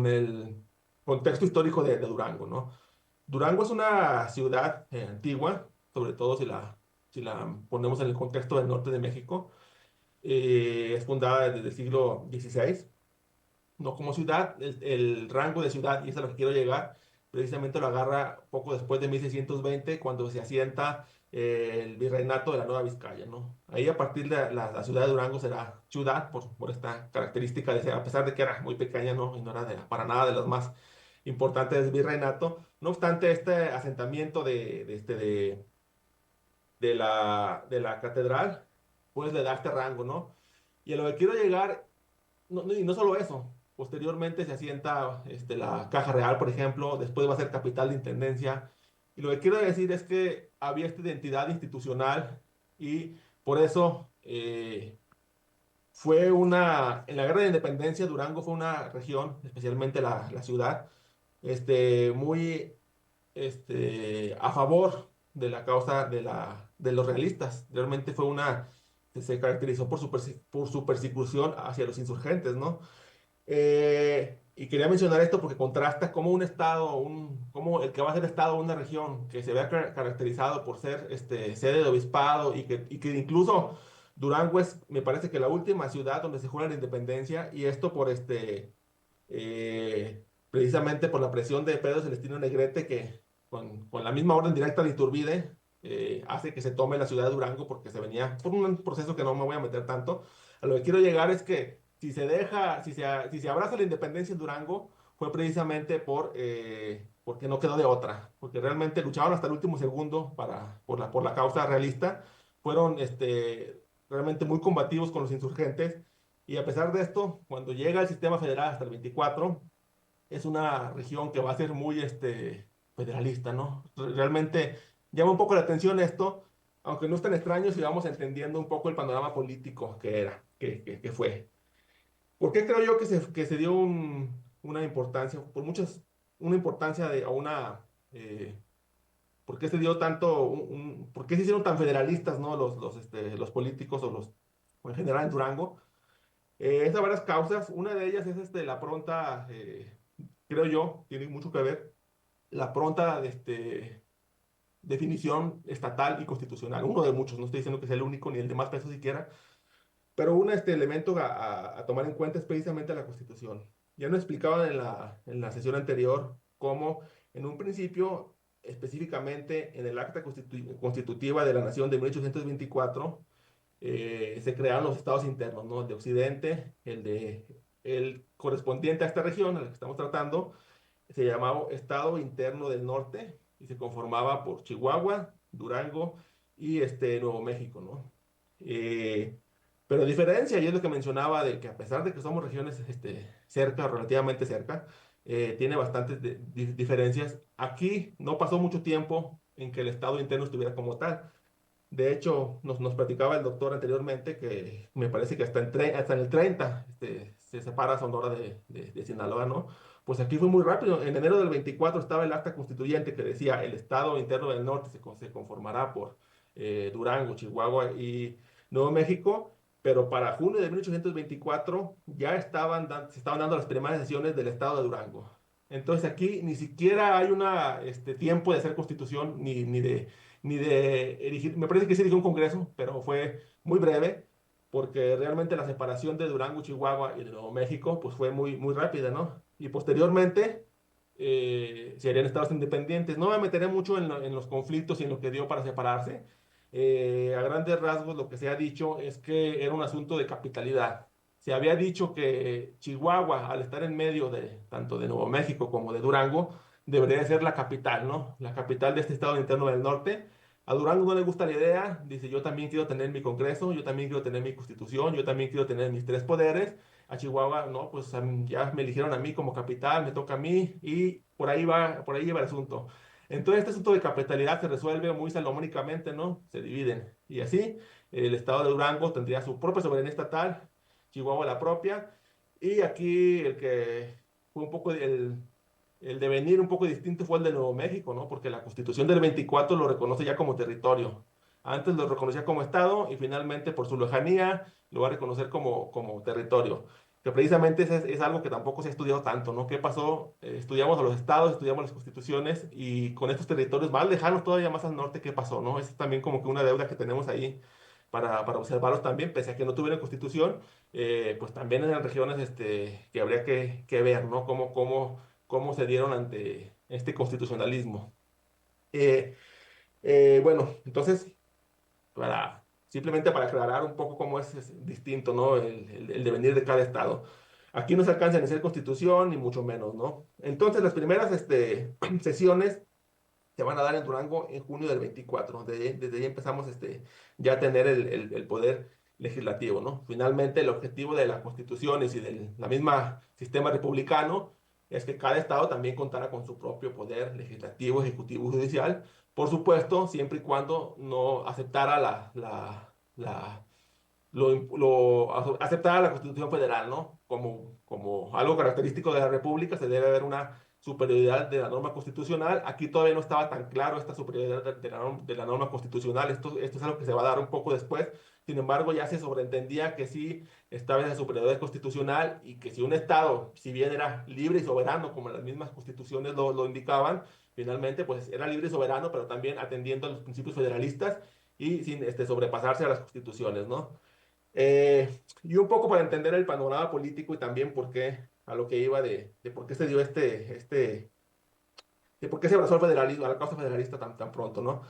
el contexto histórico de Durango, ¿no? Durango es una ciudad antigua, sobre todo si la ponemos en el contexto del norte de México. Es fundada desde el siglo XVI, no como ciudad. El rango de ciudad, y es a lo que quiero llegar, precisamente lo agarra poco después de 1620, cuando se asienta el virreinato de la Nueva Vizcaya, ¿no? Ahí, a partir de la ciudad de Durango, será ciudad por esta característica de ser, a pesar de que era muy pequeña, ¿no? Y no era para nada de las más importantes del virreinato. No obstante, este asentamiento de la catedral, pues le da este rango, ¿no? Y a lo que quiero llegar, y no solo eso, posteriormente se asienta la Caja Real, por ejemplo, después va a ser capital de intendencia. Y lo que quiero decir es que había esta identidad institucional, y por eso en la Guerra de Independencia, Durango fue una región, especialmente la ciudad, muy a favor de la causa de los realistas. Realmente se caracterizó por su persecución hacia los insurgentes, ¿no? Y quería mencionar esto porque contrasta cómo un estado, cómo el que va a ser estado de una región que se vea caracterizado por ser sede de obispado, y que incluso Durango es, me parece que la última ciudad donde se juega la independencia, y esto precisamente por la presión de Pedro Celestino Negrete, que con la misma orden directa de Iturbide hace que se tome la ciudad de Durango, porque se venía por un proceso que no me voy a meter tanto. A lo que quiero llegar es que si se abraza la independencia en Durango, fue precisamente porque no quedó de otra, porque realmente lucharon hasta el último segundo por la causa realista. Fueron realmente muy combativos con los insurgentes, y a pesar de esto, cuando llega el sistema federal hasta el 24, es una región que va a ser muy federalista, ¿no? Realmente llama un poco la atención esto, aunque no es tan extraño si vamos entendiendo un poco el panorama político que fue. ¿Por qué creo yo que se dio una importancia, una importancia o una, eh, por qué se dio tanto, por qué se hicieron tan federalistas, ¿no? Los políticos o en general en Durango. Es de varias causas. Una de ellas es la pronta, creo yo, tiene mucho que ver, la pronta definición estatal y constitucional. Uno de muchos, no estoy diciendo que sea el único ni el de más peso siquiera, pero un elemento a tomar en cuenta es precisamente la Constitución. Ya nos explicaban en la sesión anterior cómo en un principio, específicamente en el Acta Constitutiva de la Nación de 1824, se crearon los estados internos, ¿no? El de Occidente, el correspondiente a esta región a la que estamos tratando, se llamaba Estado Interno del Norte y se conformaba por Chihuahua, Durango y Nuevo México, ¿no? Pero a diferencia, y es lo que mencionaba, de que a pesar de que somos regiones cerca, relativamente cerca, tiene bastantes diferencias. Aquí no pasó mucho tiempo en que el Estado interno estuviera como tal. De hecho, nos platicaba el doctor anteriormente que me parece que hasta en el 30 se separa Sonora de Sinaloa, ¿no? Pues aquí fue muy rápido. En enero del 24 estaba el acta constituyente que decía el Estado interno del norte se conformará por Durango, Chihuahua y Nuevo México, pero para junio de 1824 ya se estaban dando las primeras sesiones del Estado de Durango. Entonces aquí ni siquiera hay tiempo de hacer constitución ni de erigir, me parece que se erigió un congreso, pero fue muy breve, porque realmente la separación de Durango, Chihuahua y de Nuevo México, pues fue muy, muy rápida, ¿no? Y posteriormente se harían estados independientes. No me meteré mucho en los conflictos y en lo que dio para separarse. A grandes rasgos, lo que se ha dicho es que era un asunto de capitalidad. Se había dicho que Chihuahua, al estar en medio de tanto de Nuevo México como de Durango, debería ser la capital, ¿no? La capital de este estado interno del norte. A Durango no le gusta la idea, dice, yo también quiero tener mi Congreso, yo también quiero tener mi Constitución, yo también quiero tener mis tres poderes. A Chihuahua, no, pues ya me eligieron a mí como capital, me toca a mí, y por ahí lleva el asunto. Entonces, este asunto de capitalidad se resuelve muy salomónicamente, ¿no? Se dividen. Y así, el estado de Durango tendría su propia soberanía estatal, Chihuahua la propia, y aquí el que fue un poco el devenir un poco distinto fue el de Nuevo México, ¿no? Porque la Constitución del 24 lo reconoce ya como territorio. Antes lo reconocía como Estado y finalmente por su lejanía lo va a reconocer como territorio. Que precisamente es algo que tampoco se ha estudiado tanto, ¿no? ¿Qué pasó? Estudiamos a los estados, estudiamos las constituciones y con estos territorios más lejanos, todavía más al norte, ¿qué pasó, no? Es también como que una deuda que tenemos ahí para observarlos también, pese a que no tuvieron constitución, pues también eran regiones que habría que ver, ¿no? Cómo se dieron ante este constitucionalismo. Eh, bueno, entonces, simplemente para aclarar un poco cómo es distinto, ¿no? El devenir de cada estado. Aquí no se alcanza a ser constitución, ni mucho menos, ¿no? Entonces, las primeras sesiones se van a dar en Durango en junio del 24. Desde ahí empezamos ya a tener el poder legislativo, ¿no? Finalmente, el objetivo de las constituciones y del la misma sistema republicano es que cada estado también contara con su propio poder legislativo, ejecutivo, judicial, por supuesto, siempre y cuando no aceptara aceptara la Constitución Federal, ¿no? Como algo característico de la República, se debe haber una superioridad de la norma constitucional. Aquí todavía no estaba tan claro esta superioridad de la norma constitucional. Esto es algo que se va a dar un poco después. Sin embargo, ya se sobreentendía que sí estaba esa superioridad constitucional y que si un Estado, si bien era libre y soberano, como las mismas constituciones lo indicaban, finalmente pues era libre y soberano, pero también atendiendo a los principios federalistas y sin sobrepasarse a las constituciones, ¿no? Y un poco para entender el panorama político y también por qué, a lo que iba de por qué se dio de por qué se abrazó al federalismo, a la causa federalista tan pronto, ¿no?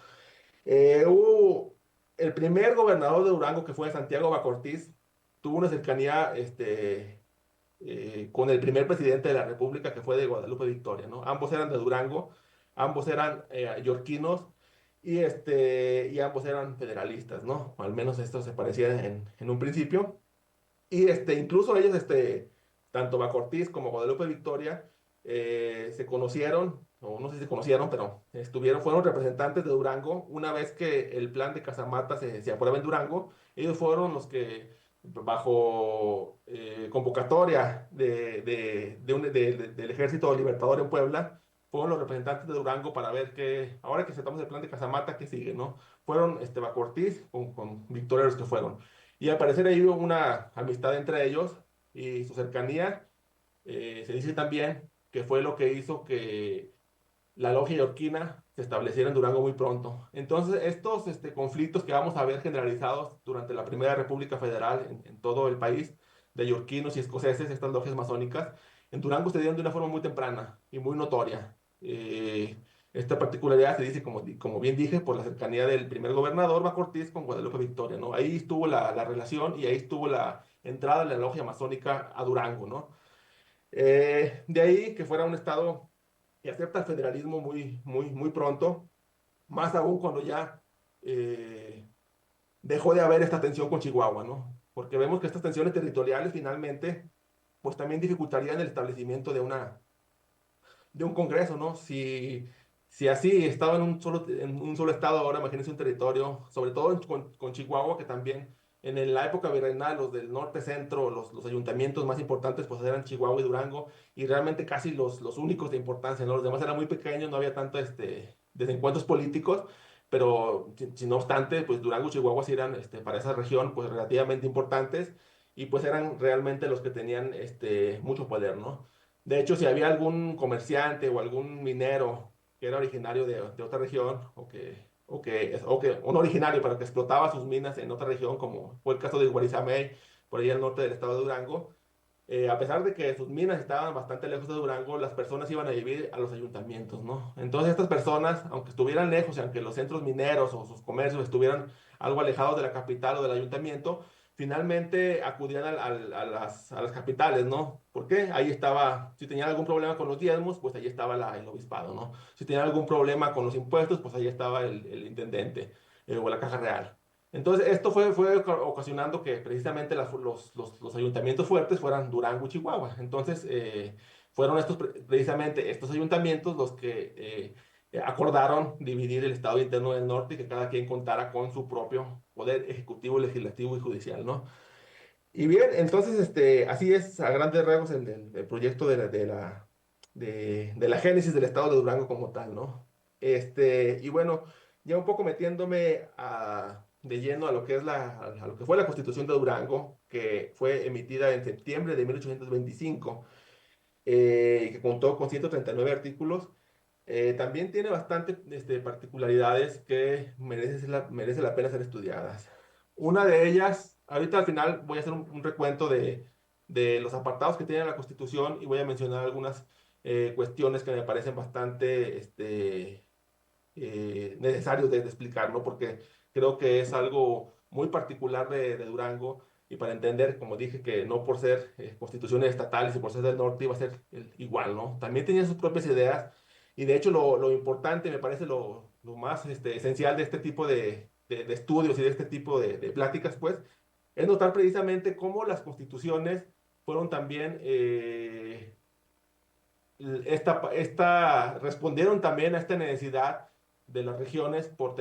Hubo el primer gobernador de Durango, que fue Santiago Bacortiz, tuvo una cercanía con el primer presidente de la República, que fue de Guadalupe Victoria, ¿no? Ambos eran de Durango, ambos eran yorquinos y ambos eran federalistas, ¿no? O al menos esto se parecía en un principio. Y incluso ellos, tanto Bacortiz como Guadalupe Victoria, se conocieron, o no sé si se conocieron, pero fueron representantes de Durango. Una vez que el plan de Casamata se aprueba en Durango, ellos fueron los que, bajo convocatoria del Ejército Libertador en Puebla, fueron los representantes de Durango para ver que, ahora que aceptamos el plan de Casamata, ¿qué sigue, no? Fueron Bacortiz con Victoria los que fueron. Y al parecer ahí hubo una amistad entre ellos y su cercanía. Se dice también que fue lo que hizo que la logia yorquina se estableciera en Durango muy pronto. Entonces, estos conflictos que vamos a ver generalizados durante la Primera República Federal en todo el país, de yorquinos y escoceses, estas logias masónicas, en Durango se dieron de una forma muy temprana y muy notoria. Esta particularidad se dice, como bien dije, por la cercanía del primer gobernador Macorís con Guadalupe Victoria, ¿no? Ahí estuvo la relación y ahí estuvo la entrada de la logia masónica a Durango, ¿no? De ahí que fuera un estado que acepta el federalismo muy pronto, más aún cuando ya dejó de haber esta tensión con Chihuahua, ¿no? Porque vemos que estas tensiones territoriales finalmente, pues también dificultarían el establecimiento de un Congreso, ¿no? Si así estaba en un solo estado, ahora imagínense un territorio, sobre todo con Chihuahua, que también la época virreinal, los del norte centro, los ayuntamientos más importantes, pues eran Chihuahua y Durango, y realmente casi los únicos de importancia, ¿no? Los demás eran muy pequeños, no había tanto desencuentros políticos, pero no obstante, pues Durango y Chihuahua sí eran para esa región, pues relativamente importantes, y pues eran realmente los que tenían mucho poder, ¿no? De hecho, si había algún comerciante o algún minero que era originario de otra región o no originario, pero que explotaba sus minas en otra región, como fue el caso de Guarizamey, por ahí al norte del estado de Durango, a pesar de que sus minas estaban bastante lejos de Durango, las personas iban a vivir a los ayuntamientos, ¿no? Entonces estas personas, aunque estuvieran lejos y aunque los centros mineros o sus comercios estuvieran algo alejados de la capital o del ayuntamiento, finalmente acudían a las capitales, ¿no? ¿Por qué? Ahí estaba, si tenían algún problema con los diezmos, pues ahí estaba el obispado, ¿no? Si tenían algún problema con los impuestos, pues ahí estaba el intendente o la caja real. Entonces, esto fue ocasionando que precisamente los ayuntamientos fuertes fueran Durango y Chihuahua. Entonces, fueron precisamente estos ayuntamientos los que acordaron dividir el Estado interno del norte y que cada quien contara con su propio poder ejecutivo, legislativo y judicial, ¿no? Y bien, entonces, así es a grandes rasgos el proyecto de la génesis del Estado de Durango como tal, ¿no? Y bueno, ya un poco metiéndome de lleno a lo que es a lo que fue la Constitución de Durango, que fue emitida en septiembre de 1825, y que contó con 139 artículos. También tiene bastante particularidades que merece la pena ser estudiadas. Una de ellas, ahorita al final voy a hacer un recuento de los apartados que tiene la Constitución y voy a mencionar algunas cuestiones que me parecen bastante necesarios de explicar, ¿no? Porque creo que es algo muy particular de Durango y para entender, como dije, que no por ser constituciones estatales y por ser del norte iba a ser igual, ¿no? También tenía sus propias ideas y de hecho lo importante, me parece lo más esencial de este tipo de estudios y de este tipo de pláticas, pues, es notar precisamente cómo las constituciones fueron también respondieron también a esta necesidad de las regiones por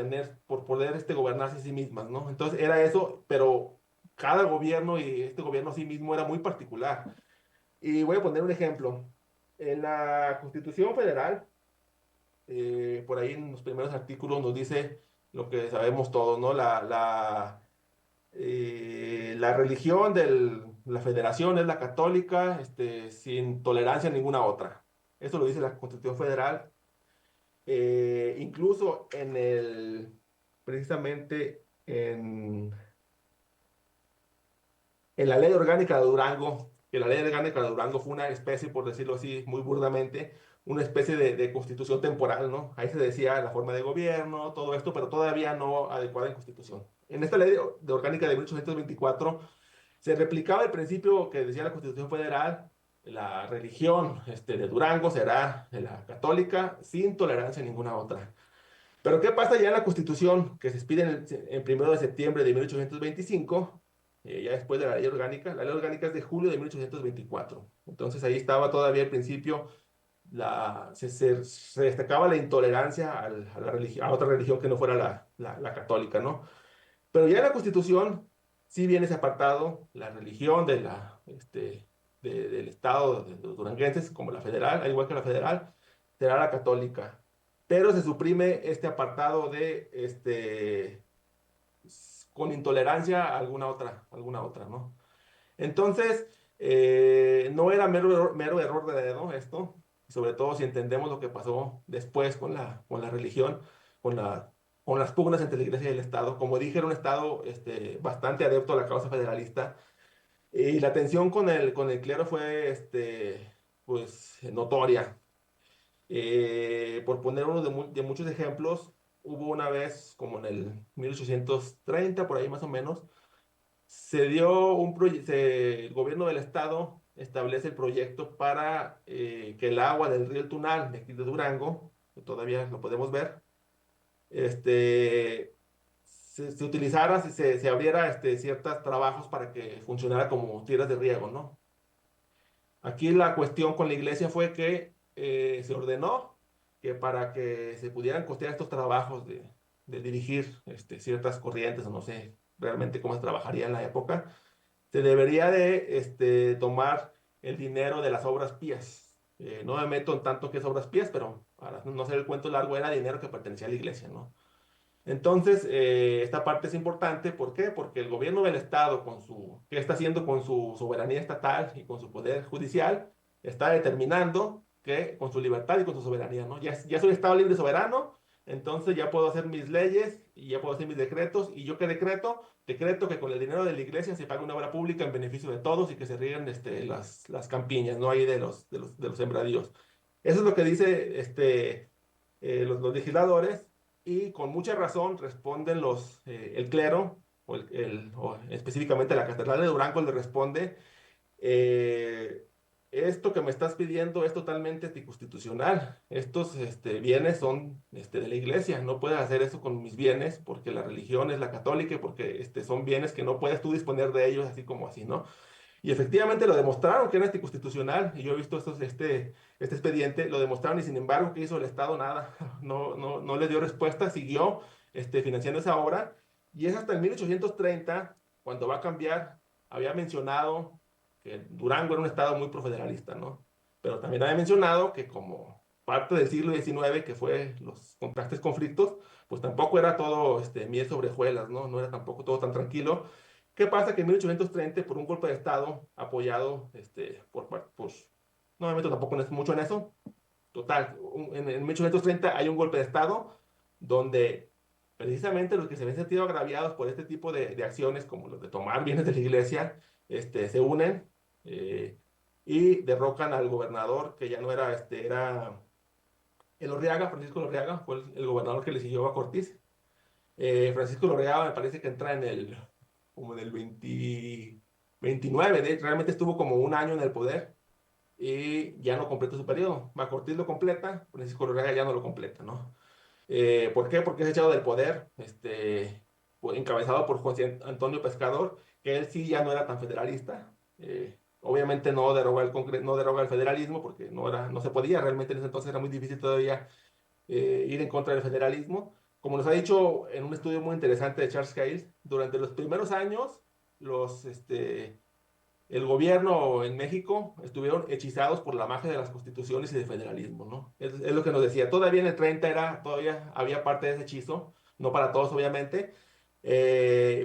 poder gobernarse a sí mismas, ¿no? Entonces era eso, pero cada gobierno y este gobierno a sí mismo era muy particular. Y voy a poner un ejemplo. En la Constitución Federal, por ahí en los primeros artículos nos dice lo que sabemos todos, ¿no? La religión de la federación es la católica, sin tolerancia a ninguna otra. Eso lo dice la Constitución Federal. Incluso precisamente en la ley orgánica de Durango, que la ley orgánica de Durango fue una especie, por decirlo así, muy burdamente, una especie de constitución temporal, ¿no? Ahí se decía la forma de gobierno, todo esto, pero todavía no adecuada en constitución. En esta ley de orgánica de 1824 se replicaba el principio que decía la Constitución Federal: la religión de Durango será la católica, sin tolerancia a ninguna otra. Pero ¿qué pasa ya en la Constitución que se expide en 1 de septiembre de 1825? Ya después de la ley orgánica. La ley orgánica es de julio de 1824. Entonces ahí estaba todavía al principio, se destacaba la intolerancia a otra religión que no fuera la católica, ¿no? Pero ya en la Constitución sí viene ese apartado: la religión del Estado de los duranguenses, como la federal, al igual que la federal, será la católica. Pero se suprime este apartado de con intolerancia a alguna otra, ¿no? Entonces, no era mero error de dedo esto, sobre todo si entendemos lo que pasó después con la religión, con con las pugnas entre la Iglesia y el Estado. Como dije, era un Estado bastante adepto a la causa federalista, y la tensión con el clero fue pues, notoria. Por poner uno de muchos ejemplos, hubo una vez, como en el 1830, por ahí más o menos, se dio el gobierno del estado establece el proyecto para que el agua del río El Tunal, de aquí de Durango, que todavía lo podemos ver, se utilizara, se abriera ciertos trabajos para que funcionara como tierras de riego, ¿no? Aquí la cuestión con la iglesia fue que se ordenó que para que se pudieran costear estos trabajos de dirigir ciertas corrientes, o no sé realmente cómo se trabajaría en la época, se debería de tomar el dinero de las obras pías. No me meto en tanto que es obras pías, pero para no hacer el cuento largo, era dinero que pertenecía a la iglesia, ¿no? Entonces, esta parte es importante. ¿Por qué? Porque el gobierno del Estado, ¿qué está haciendo con su soberanía estatal y con su poder judicial? Está determinando que con su libertad y con su soberanía, ¿no? Ya soy Estado libre y soberano, entonces ya puedo hacer mis leyes y ya puedo hacer mis decretos. ¿Y yo qué decreto? Decreto que con el dinero de la iglesia se pague una obra pública en beneficio de todos y que se rieguen las campiñas, ¿no? Ahí de los sembradíos. Eso es lo que dice los legisladores, y con mucha razón responden el clero, o específicamente la Catedral de Durango le responde, eh, esto que me estás pidiendo es totalmente anticonstitucional. Estos bienes son de la iglesia, no puedes hacer eso con mis bienes porque la religión es la católica y porque son bienes que no puedes tú disponer de ellos así como así, ¿no? Y efectivamente lo demostraron que era anticonstitucional, y yo he visto este expediente, lo demostraron, y sin embargo, ¿qué hizo el Estado? Nada, no le dio respuesta, siguió financiando esa obra, y es hasta el 1830, cuando va a cambiar. Había mencionado que Durango era un estado muy profederalista, ¿no? Pero también había mencionado que como parte del siglo XIX, que fue los contrastes conflictos, pues tampoco era todo miel sobre hojuelas, ¿no? No era tampoco todo tan tranquilo. ¿Qué pasa? Que en 1830, por un golpe de Estado apoyado pues, no me meto tampoco mucho en eso. Total, en 1830 hay un golpe de Estado donde precisamente los que se habían sentido agraviados por este tipo de acciones, como los de tomar bienes de la iglesia, se unen, y derrocan al gobernador, que ya no era, era Elorriaga. Francisco Elorriaga fue el gobernador que le siguió a Cortés. Francisco Elorriaga me parece que entra como en el 29, realmente estuvo como un año en el poder y ya no completó su periodo. Cortés lo completa, Francisco Elorriaga ya no lo completa, ¿no? ¿Por qué? Porque es echado del poder, encabezado por José Antonio Pescador, que él sí ya no era tan federalista. Obviamente no deroga el federalismo porque no se podía, realmente en ese entonces era muy difícil todavía ir en contra del federalismo. Como nos ha dicho en un estudio muy interesante de Charles Hales, durante los primeros años, los, el gobierno en México estuvieron hechizados por la magia de las constituciones y del federalismo, ¿no? Es lo que nos decía. Todavía en el 30 todavía había parte de ese hechizo, no para todos, obviamente.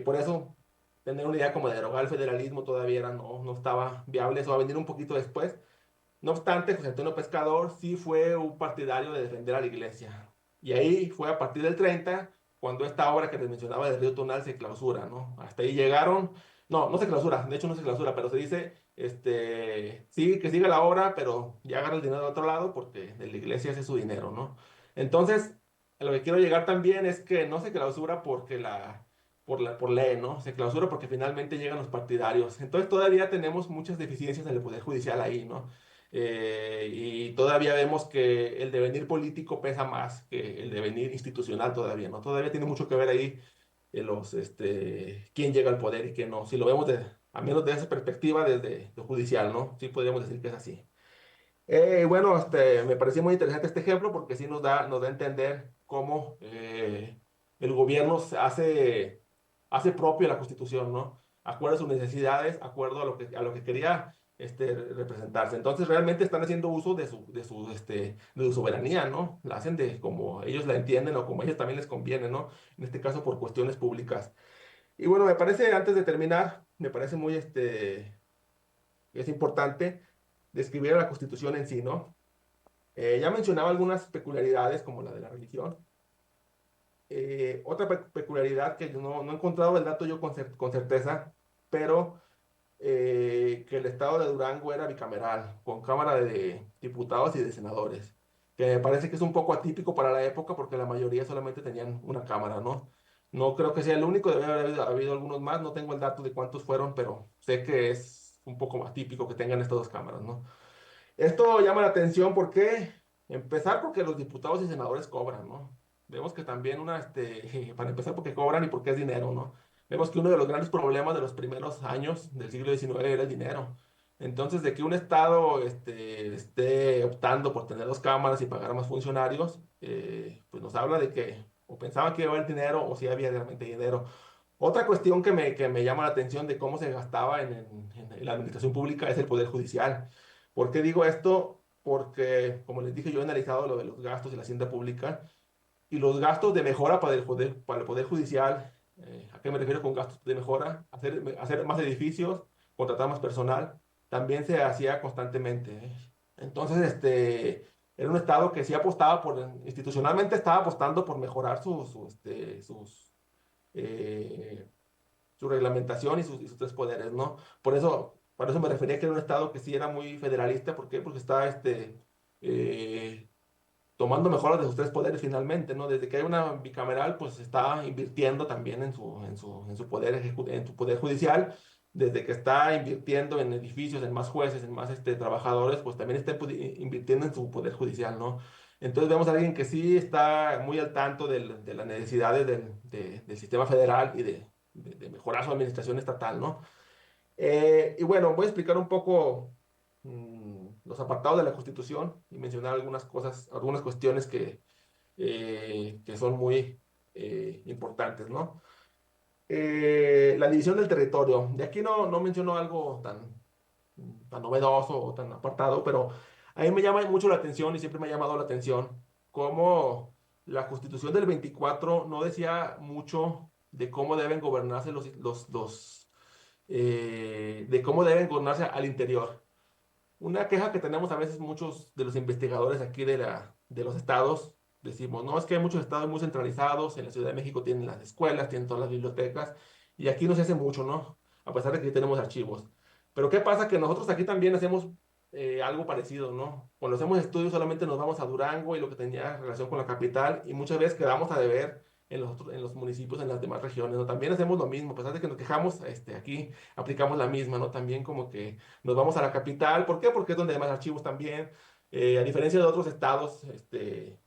Por eso, tener una idea como de derogar el federalismo todavía no estaba viable. Eso va a venir un poquito después. No obstante, José Antonio Pescador sí fue un partidario de defender a la iglesia. Y ahí fue a partir del 30 cuando esta obra que les mencionaba del río Tonal se clausura, ¿no? Hasta ahí llegaron. No se clausura, de hecho no se clausura, pero se dice, sí, que siga la obra, pero ya agarra el dinero de otro lado porque de la iglesia ese es su dinero, ¿no? Entonces, a lo que quiero llegar también es que no se clausura por ley, ¿no? Se clausura porque finalmente llegan los partidarios. Entonces todavía tenemos muchas deficiencias en el Poder Judicial ahí, ¿no? Y todavía vemos que el devenir político pesa más que el devenir institucional todavía, ¿no? Todavía tiene mucho que ver ahí quién llega al poder y quién no. Si lo vemos a menos de esa perspectiva desde lo judicial, ¿no? Sí podríamos decir que es así. Bueno, me pareció muy interesante este ejemplo porque sí nos da a entender cómo el gobierno hace propio la Constitución, ¿no? Acuerdo a sus necesidades, acuerdo a lo que quería representarse. Entonces realmente están haciendo uso de su soberanía, ¿no? La hacen de como ellos la entienden o como a ellos también les conviene, ¿no? En este caso por cuestiones públicas. Y bueno, me parece, antes de terminar, me parece muy, es importante describir a la Constitución en sí, ¿no? Ya mencionaba algunas peculiaridades como la de la religión. Otra peculiaridad que yo no he encontrado el dato yo con certeza, pero que el estado de Durango era bicameral, con Cámara de Diputados y de Senadores, que me parece que es un poco atípico para la época porque la mayoría solamente tenían una cámara, ¿no? No creo que sea el único, debe haber habido algunos más, no tengo el dato de cuántos fueron, pero sé que es un poco más típico que tengan estas dos cámaras, ¿no? Esto llama la atención porque, empezar porque los diputados y senadores cobran, ¿no? Vemos que también para empezar porque cobran y porque es dinero, ¿no? Vemos que uno de los grandes problemas de los primeros años del siglo XIX era el dinero. Entonces, de que un Estado esté optando por tener dos cámaras y pagar a más funcionarios, pues nos habla de que o pensaban que iba a haber dinero o si había realmente dinero. Otra cuestión que me llama la atención de cómo se gastaba en la administración pública es el Poder Judicial. ¿Por qué digo esto? Porque, como les dije, yo he analizado lo de los gastos de la hacienda pública y los gastos de mejora para el poder Judicial. ¿A qué me refiero con gastos de mejora? Hacer más edificios, contratar más personal, también se hacía constantemente. Entonces, era un Estado que sí apostaba institucionalmente estaba apostando por mejorar eh, su reglamentación y sus tres poderes, ¿no? Por eso me refería que era un Estado que sí era muy federalista. ¿Por qué? Porque está eh, tomando mejoras de sus tres poderes finalmente, ¿no? Desde que hay una bicameral, pues está invirtiendo también en su poder judicial. Desde que está invirtiendo en edificios, en más jueces, en más trabajadores, pues también está invirtiendo en su poder judicial, ¿no? Entonces vemos a alguien que sí está muy al tanto de las necesidades del sistema federal y de mejorar su administración estatal, ¿no? Y bueno, voy a explicar un poco los apartados de la Constitución y mencionar algunas cosas, algunas cuestiones que son muy importantes, ¿no? La división del territorio. De aquí no menciono algo tan novedoso o tan apartado, pero a mí me llama mucho la atención y siempre me ha llamado la atención cómo la Constitución del 24 no decía mucho de cómo deben gobernarse de cómo deben gobernarse al interior. Una queja que tenemos a veces muchos de los investigadores aquí de los estados, decimos, no, es que hay muchos estados muy centralizados, en la Ciudad de México tienen las escuelas, tienen todas las bibliotecas, y aquí no se hace mucho, ¿no? A pesar de que aquí tenemos archivos. Pero ¿qué pasa? Que nosotros aquí también hacemos algo parecido, ¿no? Cuando hacemos estudios solamente nos vamos a Durango y lo que tenía relación con la capital, y muchas veces quedamos a deber en los municipios, en las demás regiones, ¿no? También hacemos lo mismo, a pesar de que nos quejamos, aquí aplicamos la misma, ¿no? También como que nos vamos a la capital. ¿Por qué? Porque es donde hay más archivos también. A diferencia de otros estados, de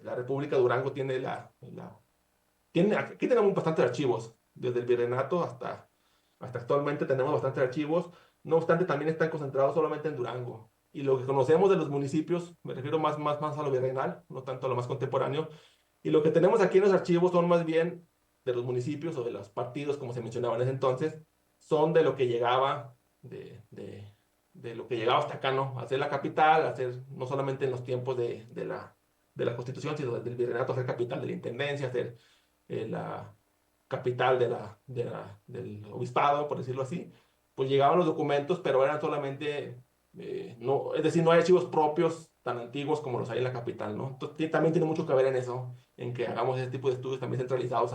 la República, Durango aquí tenemos bastantes archivos, desde el virreinato hasta actualmente tenemos bastantes archivos. No obstante, también están concentrados solamente en Durango. Y lo que conocemos de los municipios, me refiero más a lo virreinal, no tanto a lo más contemporáneo. Y lo que tenemos aquí en los archivos son más bien de los municipios o de los partidos, como se mencionaba en ese entonces, son de lo que llegaba, de lo que llegaba hasta acá, ¿no? A ser la capital, a ser no solamente en los tiempos de la Constitución, sino desde el virreinato, a ser capital de la intendencia, a ser la capital del obispado, por decirlo así. Pues llegaban los documentos, pero eran solamente, no, es decir, no hay archivos propios tan antiguos como los hay en la capital, ¿no? Entonces, también tiene mucho que ver en eso, en que hagamos ese tipo de estudios también centralizados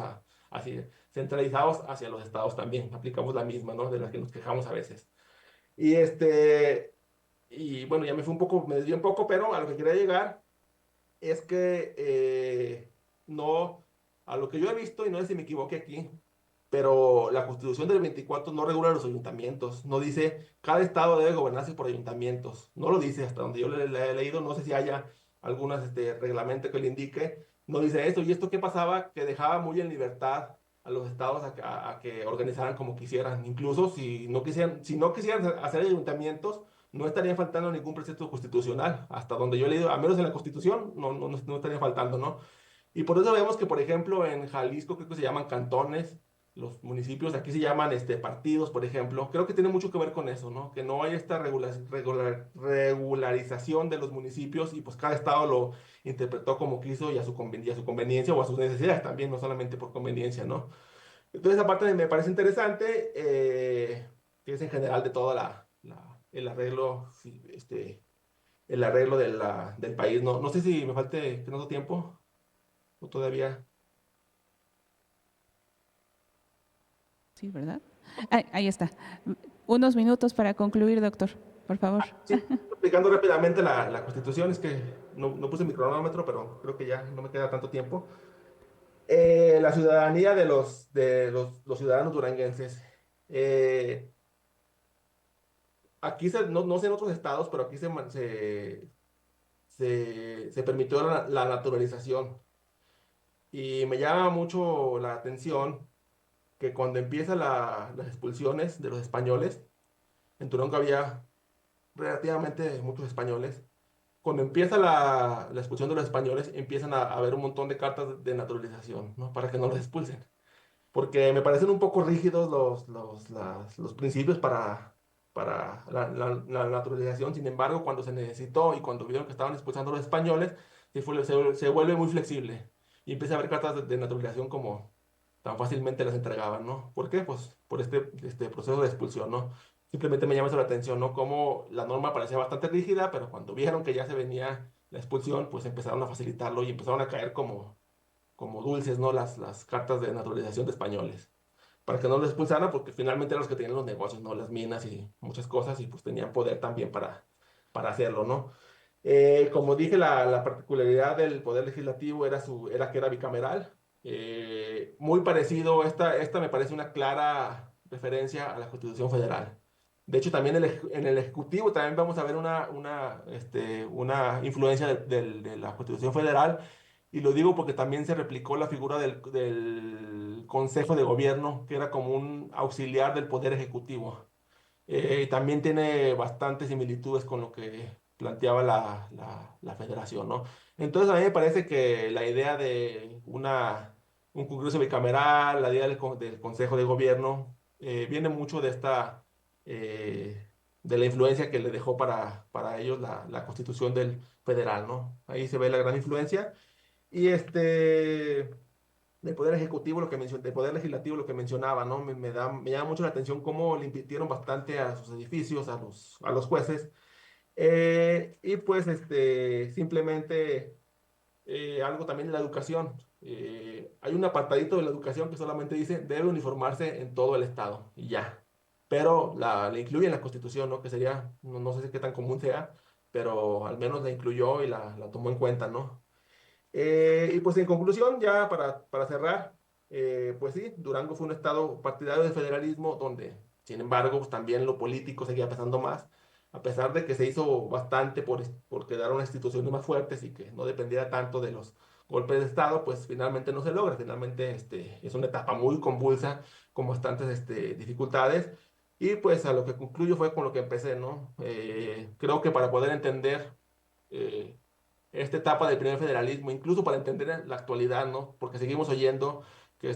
hacia los estados también. Aplicamos la misma, ¿no? De la que nos quejamos a veces. Y y bueno, ya me desvié un poco, pero a lo que quería llegar es que no, a lo que yo he visto, y no sé si me equivoqué aquí, pero la Constitución del 24 no regula los ayuntamientos, no dice cada estado debe gobernarse por ayuntamientos, no lo dice hasta donde yo le he leído, no sé si haya algún reglamento que le indique, no dice eso. ¿Y esto qué pasaba? Que dejaba muy en libertad a los estados a que organizaran como quisieran, incluso si no quisieran hacer ayuntamientos, no estaría faltando ningún precepto constitucional, hasta donde yo he leído, al menos en la Constitución, no estaría faltando, ¿no? Y por eso vemos que, por ejemplo, en Jalisco creo que se llaman cantones, los municipios, aquí se llaman partidos, por ejemplo, creo que tiene mucho que ver con eso, ¿no? Que no hay esta regularización de los municipios y pues cada estado lo interpretó como quiso y a su conveniencia o a sus necesidades también, no solamente por conveniencia, ¿no? Entonces, esa parte me parece interesante, que es en general de todo el arreglo, sí, el arreglo del país. No, no sé si me falte que no tengo tiempo o todavía. Sí, ¿verdad? Ahí está. Unos minutos para concluir, doctor, por favor. Sí, explicando rápidamente la Constitución, es que no puse mi cronómetro, pero creo que ya no me queda tanto tiempo. La ciudadanía de los ciudadanos duranguenses. Eh, Aquí no sé en otros estados, pero aquí se permitió la naturalización. Y me llama mucho la atención que cuando empiezan las expulsiones de los españoles, en Durango había relativamente muchos españoles. Cuando empieza la expulsión de los españoles, empiezan a haber un montón de cartas de naturalización, ¿no? Para que no los expulsen. Porque me parecen un poco rígidos los principios para la naturalización. Sin embargo, cuando se necesitó y cuando vieron que estaban expulsando a los españoles, se vuelve muy flexible y empieza a haber cartas de naturalización como tan fácilmente las entregaban, ¿no? ¿Por qué? Pues por este proceso de expulsión, ¿no? Simplemente me llama eso la atención, ¿no? Como la norma parecía bastante rígida, pero cuando vieron que ya se venía la expulsión, pues empezaron a facilitarlo y empezaron a caer como dulces, ¿no? Las cartas de naturalización de españoles, para que no los expulsaran, porque finalmente eran los que tenían los negocios, ¿no? Las minas y muchas cosas, y pues tenían poder también para hacerlo, ¿no? Como dije, la particularidad del poder legislativo era que era bicameral, muy parecido, esta me parece una clara referencia a la Constitución Federal. De hecho, también en el Ejecutivo también vamos a ver una influencia de la Constitución Federal, y lo digo porque también se replicó la figura del Consejo de Gobierno, que era como un auxiliar del Poder Ejecutivo. También tiene bastantes similitudes con lo que planteaba la Federación, ¿no? Entonces, a mí me parece que la idea de un Congreso bicameral, la idea del Consejo de Gobierno, viene mucho eh, de la influencia que le dejó para ellos la Constitución del Federal, ¿no? Ahí se ve la gran influencia. Y del Poder Ejecutivo, del Poder Legislativo, lo que mencionaba, ¿no? Me llama mucho la atención cómo le invirtieron bastante a sus edificios, a los jueces. Y pues, simplemente algo también de la educación. Hay un apartadito de la educación que solamente dice debe uniformarse en todo el estado y ya. Pero la incluye en la Constitución, ¿no? Que sería, no sé qué tan común sea, pero al menos la incluyó y la tomó en cuenta, ¿no? Y pues en conclusión, ya para cerrar, pues sí, Durango fue un estado partidario del federalismo donde, sin embargo, pues también lo político seguía pesando más, a pesar de que se hizo bastante por crear unas instituciones más fuertes y que no dependiera tanto de los golpes de estado, pues finalmente no se logra. Finalmente es una etapa muy convulsa, con bastantes dificultades. Y pues a lo que concluyo fue con lo que empecé, ¿no? Creo que para poder entender eh, esta etapa del primer federalismo, incluso para entender la actualidad, ¿no? Porque seguimos oyendo que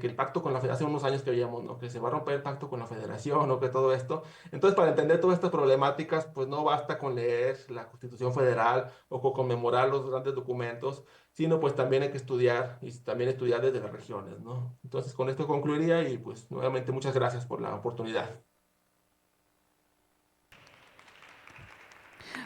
que el pacto con hace unos años que veíamos, ¿no? Que se va a romper el pacto con la federación, o que todo esto. Entonces, para entender todas estas problemáticas, pues no basta con leer la Constitución Federal o con conmemorar los grandes documentos, sino pues también hay que estudiar y también estudiar desde las regiones, ¿no? Entonces, con esto concluiría y pues nuevamente muchas gracias por la oportunidad.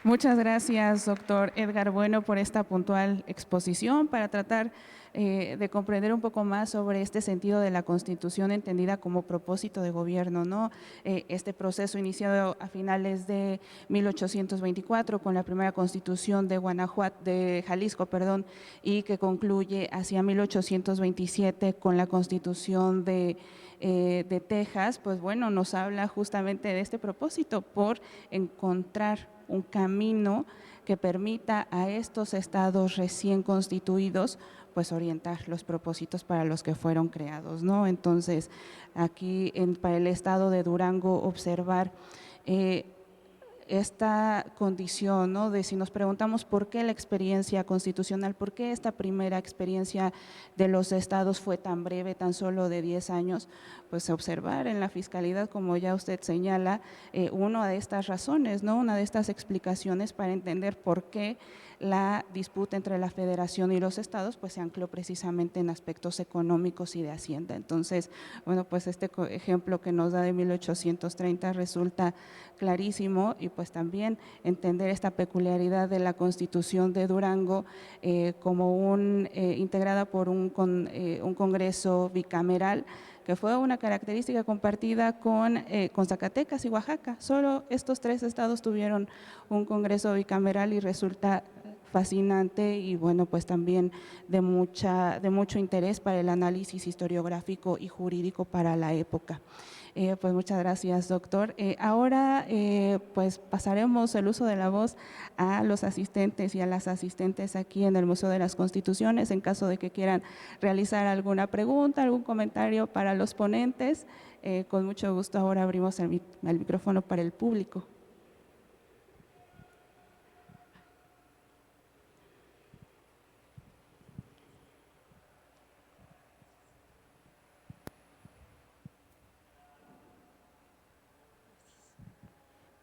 Muchas gracias, doctor Edgar Bueno, por esta puntual exposición para tratar de comprender un poco más sobre este sentido de la Constitución entendida como propósito de gobierno, ¿no? Este proceso iniciado a finales de 1824 con la primera Constitución de Jalisco, y que concluye hacia 1827 con la Constitución de Texas, pues bueno, nos habla justamente de este propósito por encontrar un camino que permita a estos estados recién constituidos pues orientar los propósitos para los que fueron creados, ¿no? Entonces, aquí para el estado de Durango observar esta condición, ¿no? De si nos preguntamos por qué la experiencia constitucional, por qué esta primera experiencia de los estados fue tan breve, tan solo de 10 años, pues observar en la fiscalidad, como ya usted señala, una de estas razones, ¿no? Una de estas explicaciones para entender por qué la disputa entre la federación y los estados pues se ancló precisamente en aspectos económicos y de hacienda. Entonces, bueno, pues este ejemplo que nos da de 1830 resulta clarísimo, y pues también entender esta peculiaridad de la Constitución de Durango como integrada por un Congreso bicameral, que fue una característica compartida con Zacatecas y Oaxaca. Solo estos 3 estados tuvieron un Congreso bicameral y resulta fascinante y bueno, pues también de mucho interés para el análisis historiográfico y jurídico para la época. Pues muchas gracias, doctor. Ahora pues pasaremos el uso de la voz a los asistentes y a las asistentes aquí en el Museo de las Constituciones, en caso de que quieran realizar alguna pregunta, algún comentario para los ponentes. Con mucho gusto ahora abrimos el micrófono para el público.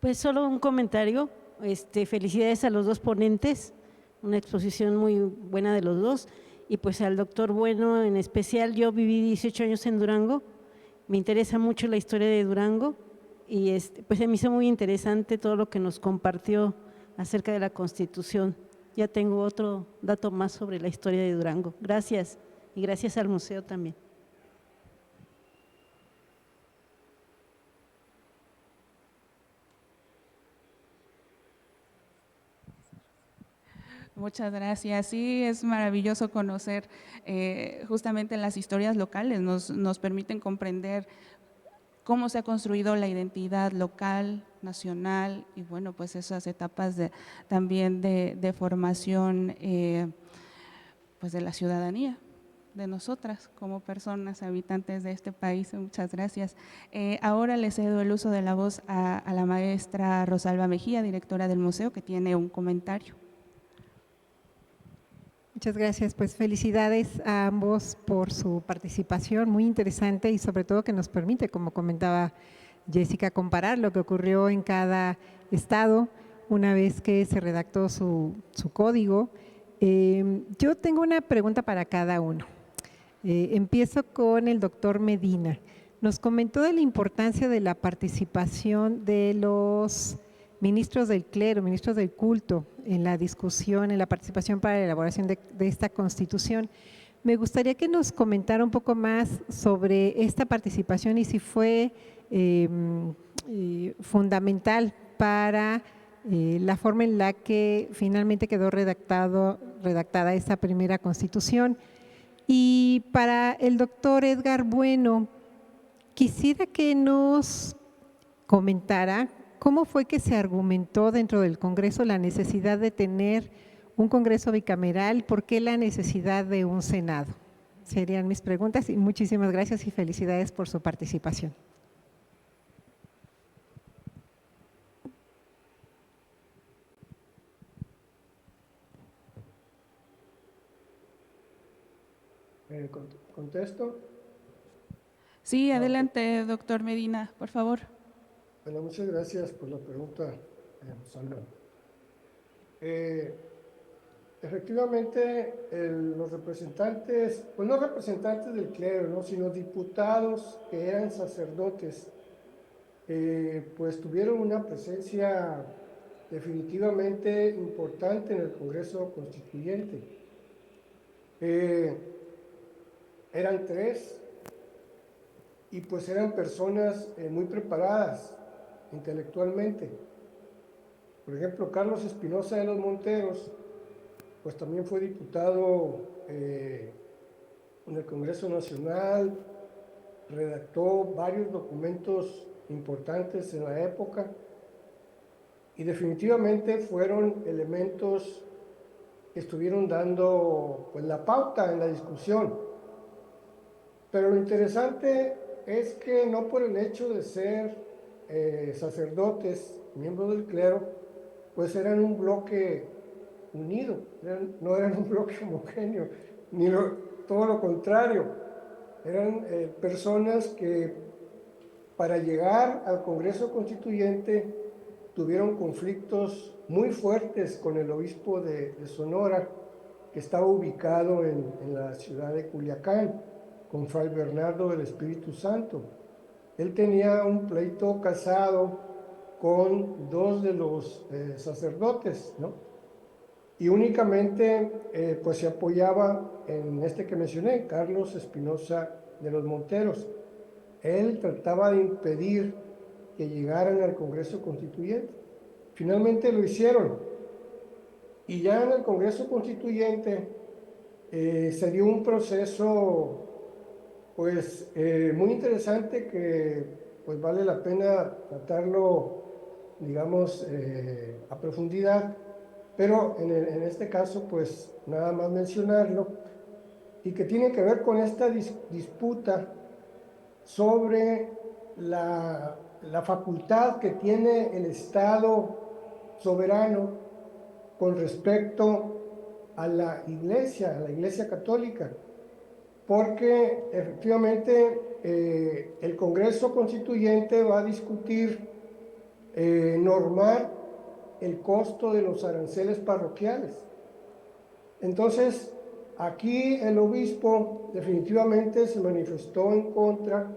Pues solo un comentario, felicidades a los 2 ponentes, una exposición muy buena de los 2, y pues al doctor Bueno en especial. Yo viví 18 años en Durango, me interesa mucho la historia de Durango y pues se me hizo muy interesante todo lo que nos compartió acerca de la Constitución. Ya tengo otro dato más sobre la historia de Durango. Gracias, y gracias al museo también. Muchas gracias. Sí, es maravilloso conocer justamente las historias locales, nos permiten comprender cómo se ha construido la identidad local, nacional y bueno, pues esas etapas también de formación pues de la ciudadanía, de nosotras como personas habitantes de este país. Muchas gracias. Ahora le cedo el uso de la voz a la maestra Rosalba Mejía, directora del museo, que tiene un comentario. Muchas gracias, pues felicidades a ambos por su participación, muy interesante y sobre todo que nos permite, como comentaba Jessica, comparar lo que ocurrió en cada estado una vez que se redactó su código. Yo tengo una pregunta para cada uno. Empiezo con el doctor Medina. Nos comentó de la importancia de la participación de los ministros del clero, ministros del culto en la discusión, en la participación para la elaboración de esta Constitución. Me gustaría que nos comentara un poco más sobre esta participación y si fue fundamental para la forma en la que finalmente quedó redactada esta primera Constitución. Y para el doctor Edgar Bueno, quisiera que nos comentara ¿cómo fue que se argumentó dentro del Congreso la necesidad de tener un Congreso bicameral? ¿Por qué la necesidad de un Senado? Serían mis preguntas y muchísimas gracias y felicidades por su participación. ¿Contesto? Sí, adelante, doctor Medina, por favor. Bueno, muchas gracias por la pregunta, Rosalba. Efectivamente, los representantes, pues no representantes del clero, ¿no?, sino diputados que eran sacerdotes, pues tuvieron una presencia definitivamente importante en el Congreso Constituyente. Eran 3 y pues eran personas muy preparadas intelectualmente. Por ejemplo, Carlos Espinosa de los Monteros, pues también fue diputado en el Congreso Nacional, redactó varios documentos importantes en la época y definitivamente fueron elementos que estuvieron dando pues la pauta en la discusión. Pero lo interesante es que no por el hecho de ser sacerdotes miembros del clero, pues eran un bloque unido, no eran un bloque homogéneo, todo lo contrario, eran personas que para llegar al Congreso Constituyente tuvieron conflictos muy fuertes con el obispo de Sonora, que estaba ubicado en la ciudad de Culiacán, con Fray Bernardo del Espíritu Santo. Él tenía un pleito casado con dos de los sacerdotes, ¿no? Y únicamente pues se apoyaba en este que mencioné, Carlos Espinosa de los Monteros. Él trataba de impedir que llegaran al Congreso Constituyente. Finalmente lo hicieron. Y ya en el Congreso Constituyente se dio un proceso pues muy interesante que pues vale la pena tratarlo, digamos, a profundidad, pero en este caso pues nada más mencionarlo, y que tiene que ver con esta disputa sobre la facultad que tiene el Estado soberano con respecto a la Iglesia Católica, porque efectivamente el Congreso Constituyente va a discutir normar el costo de los aranceles parroquiales. Entonces, aquí el obispo definitivamente se manifestó en contra,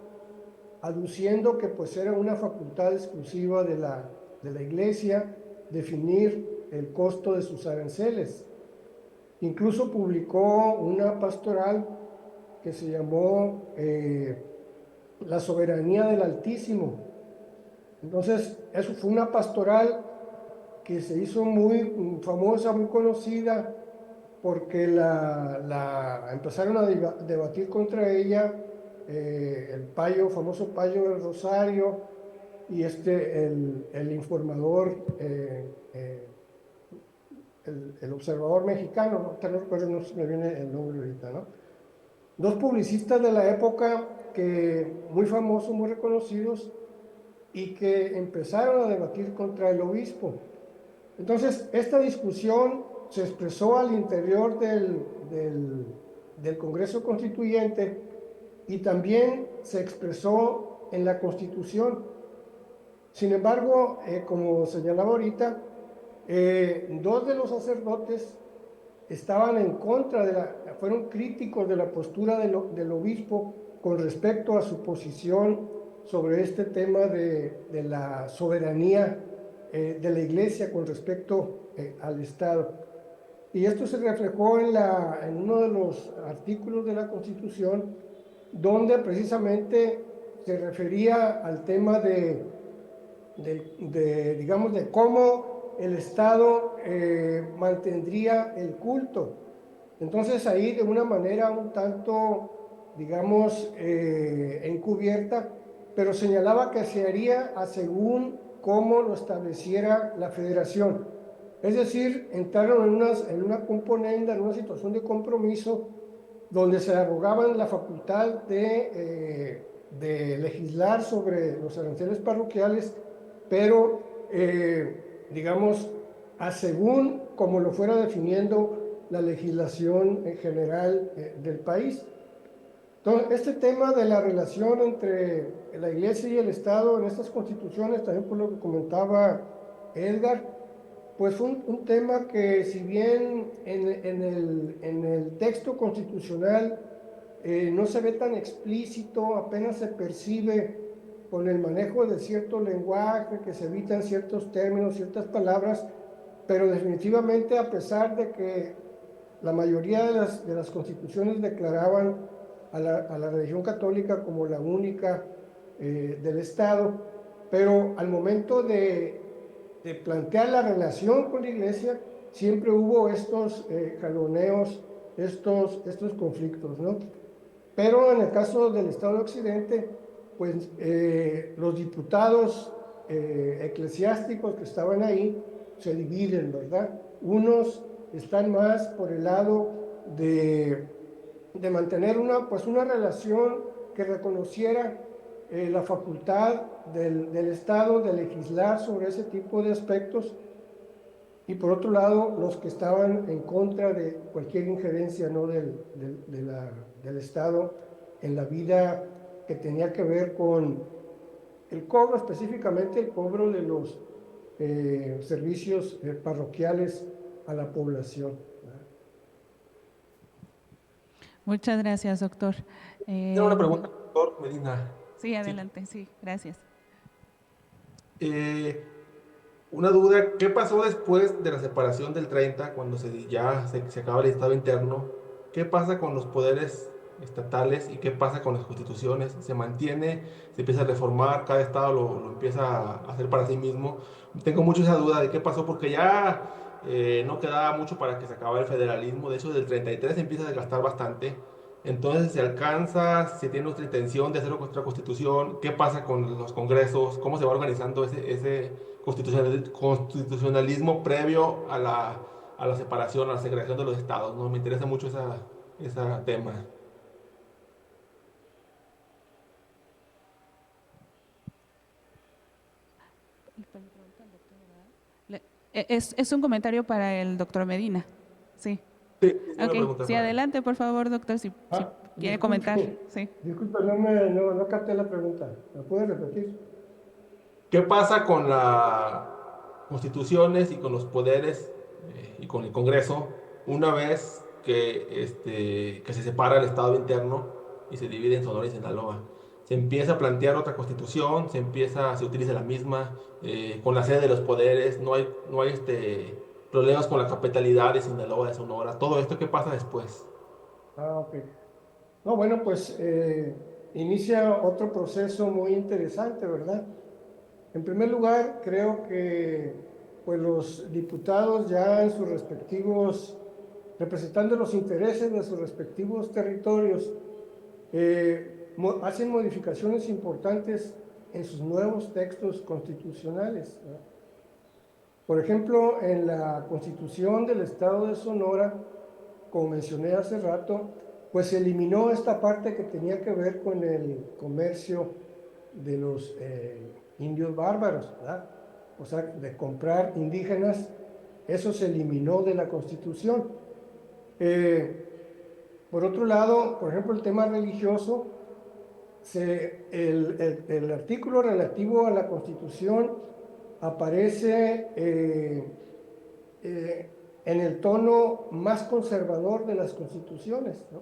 aduciendo que pues era una facultad exclusiva de la Iglesia definir el costo de sus aranceles. Incluso publicó una pastoral que se llamó La soberanía del Altísimo. Entonces, eso fue una pastoral que se hizo muy famosa, muy conocida, porque empezaron a debatir contra ella el famoso Payo del Rosario, y el informador, el observador mexicano, no recuerdo, no se me viene el nombre ahorita, ¿no? Dos publicistas de la época muy famosos, muy reconocidos, y que empezaron a debatir contra el obispo. Entonces, esta discusión se expresó al interior del Congreso Constituyente y también se expresó en la Constitución. Sin embargo, como señalaba ahorita, dos de los sacerdotes estaban en contra fueron críticos de la postura del obispo con respecto a su posición sobre este tema de la soberanía de la Iglesia con respecto al Estado. Y esto se reflejó en uno de los artículos de la Constitución, donde precisamente se refería al tema digamos, de cómo el Estado mantendría el culto. Entonces ahí de una manera un tanto, digamos, encubierta, pero señalaba que se haría según cómo lo estableciera la Federación. Es decir, entraron en una componenda, en una situación de compromiso, donde se arrogaban la facultad de legislar sobre los aranceles parroquiales, pero, digamos, según como lo fuera definiendo la legislación en general del país. Entonces, este tema de la relación entre la Iglesia y el Estado en estas constituciones, también por lo que comentaba Edgar, pues fue un tema que, si bien en el texto constitucional no se ve tan explícito, apenas se percibe con el manejo de cierto lenguaje, que se evitan ciertos términos, ciertas palabras, pero definitivamente, a pesar de que la mayoría de las constituciones declaraban a la religión católica como la única del Estado, pero al momento de plantear la relación con la Iglesia, siempre hubo estos jaloneos, estos conflictos, ¿no? Pero en el caso del Estado de Occidente, pues los diputados eclesiásticos que estaban ahí se dividen, ¿verdad? Unos están más por el lado de mantener una relación que reconociera la facultad del Estado de legislar sobre ese tipo de aspectos, y por otro lado los que estaban en contra de cualquier injerencia, ¿no?, del Estado en la vida que tenía que ver con el cobro, específicamente el cobro de los servicios parroquiales a la población. Muchas gracias, doctor. Tengo una pregunta, doctor Medina. Sí, adelante, sí, gracias. Una duda, ¿qué pasó después de la separación del 30, cuando ya se acaba el Estado interno? ¿Qué pasa con los poderes estatales y qué pasa con las constituciones? ¿Se mantiene? ¿Se empieza a reformar? ¿Cada Estado lo empieza a hacer para sí mismo? Tengo mucho esa duda de qué pasó, porque ya no quedaba mucho para que se acabara el federalismo. De hecho, del 33 se empieza a desgastar bastante. Entonces, ¿se alcanza? ¿Se tiene nuestra intención de hacer otra constitución? ¿Qué pasa con los congresos? ¿Cómo se va organizando ese constitucionalismo previo a la separación, a la segregación de los estados? ¿No? Me interesa mucho ese tema. Es un comentario para el doctor Medina. Sí. Sí, es una Ok, pregunta sí, para él. adelante, por favor, doctor, si quiere comentar. Sí. Disculpe, no capté la pregunta. ¿La puede repetir? ¿Qué pasa con las constituciones y con los poderes y con el Congreso una vez que se separa el Estado interno y se divide en Sonora y Sinaloa? Se empieza a plantear otra constitución, se utiliza la misma, con la sede de los poderes, no hay problemas con la capitalidad de Sinaloa, de Sonora. Todo esto, ¿qué pasa después? Ok. No, bueno, pues inicia otro proceso muy interesante, ¿verdad? En primer lugar, creo que pues los diputados ya en sus respectivos, representando los intereses de sus respectivos territorios, hacen modificaciones importantes en sus nuevos textos constitucionales, ¿verdad? Por ejemplo, en la Constitución del Estado de Sonora, como mencioné hace rato, pues se eliminó esta parte que tenía que ver con el comercio de los indios bárbaros, ¿verdad? O sea, de comprar indígenas, eso se eliminó de la Constitución. Por otro lado, por ejemplo, el tema religioso, el artículo relativo a la Constitución aparece en el tono más conservador de las constituciones, ¿no?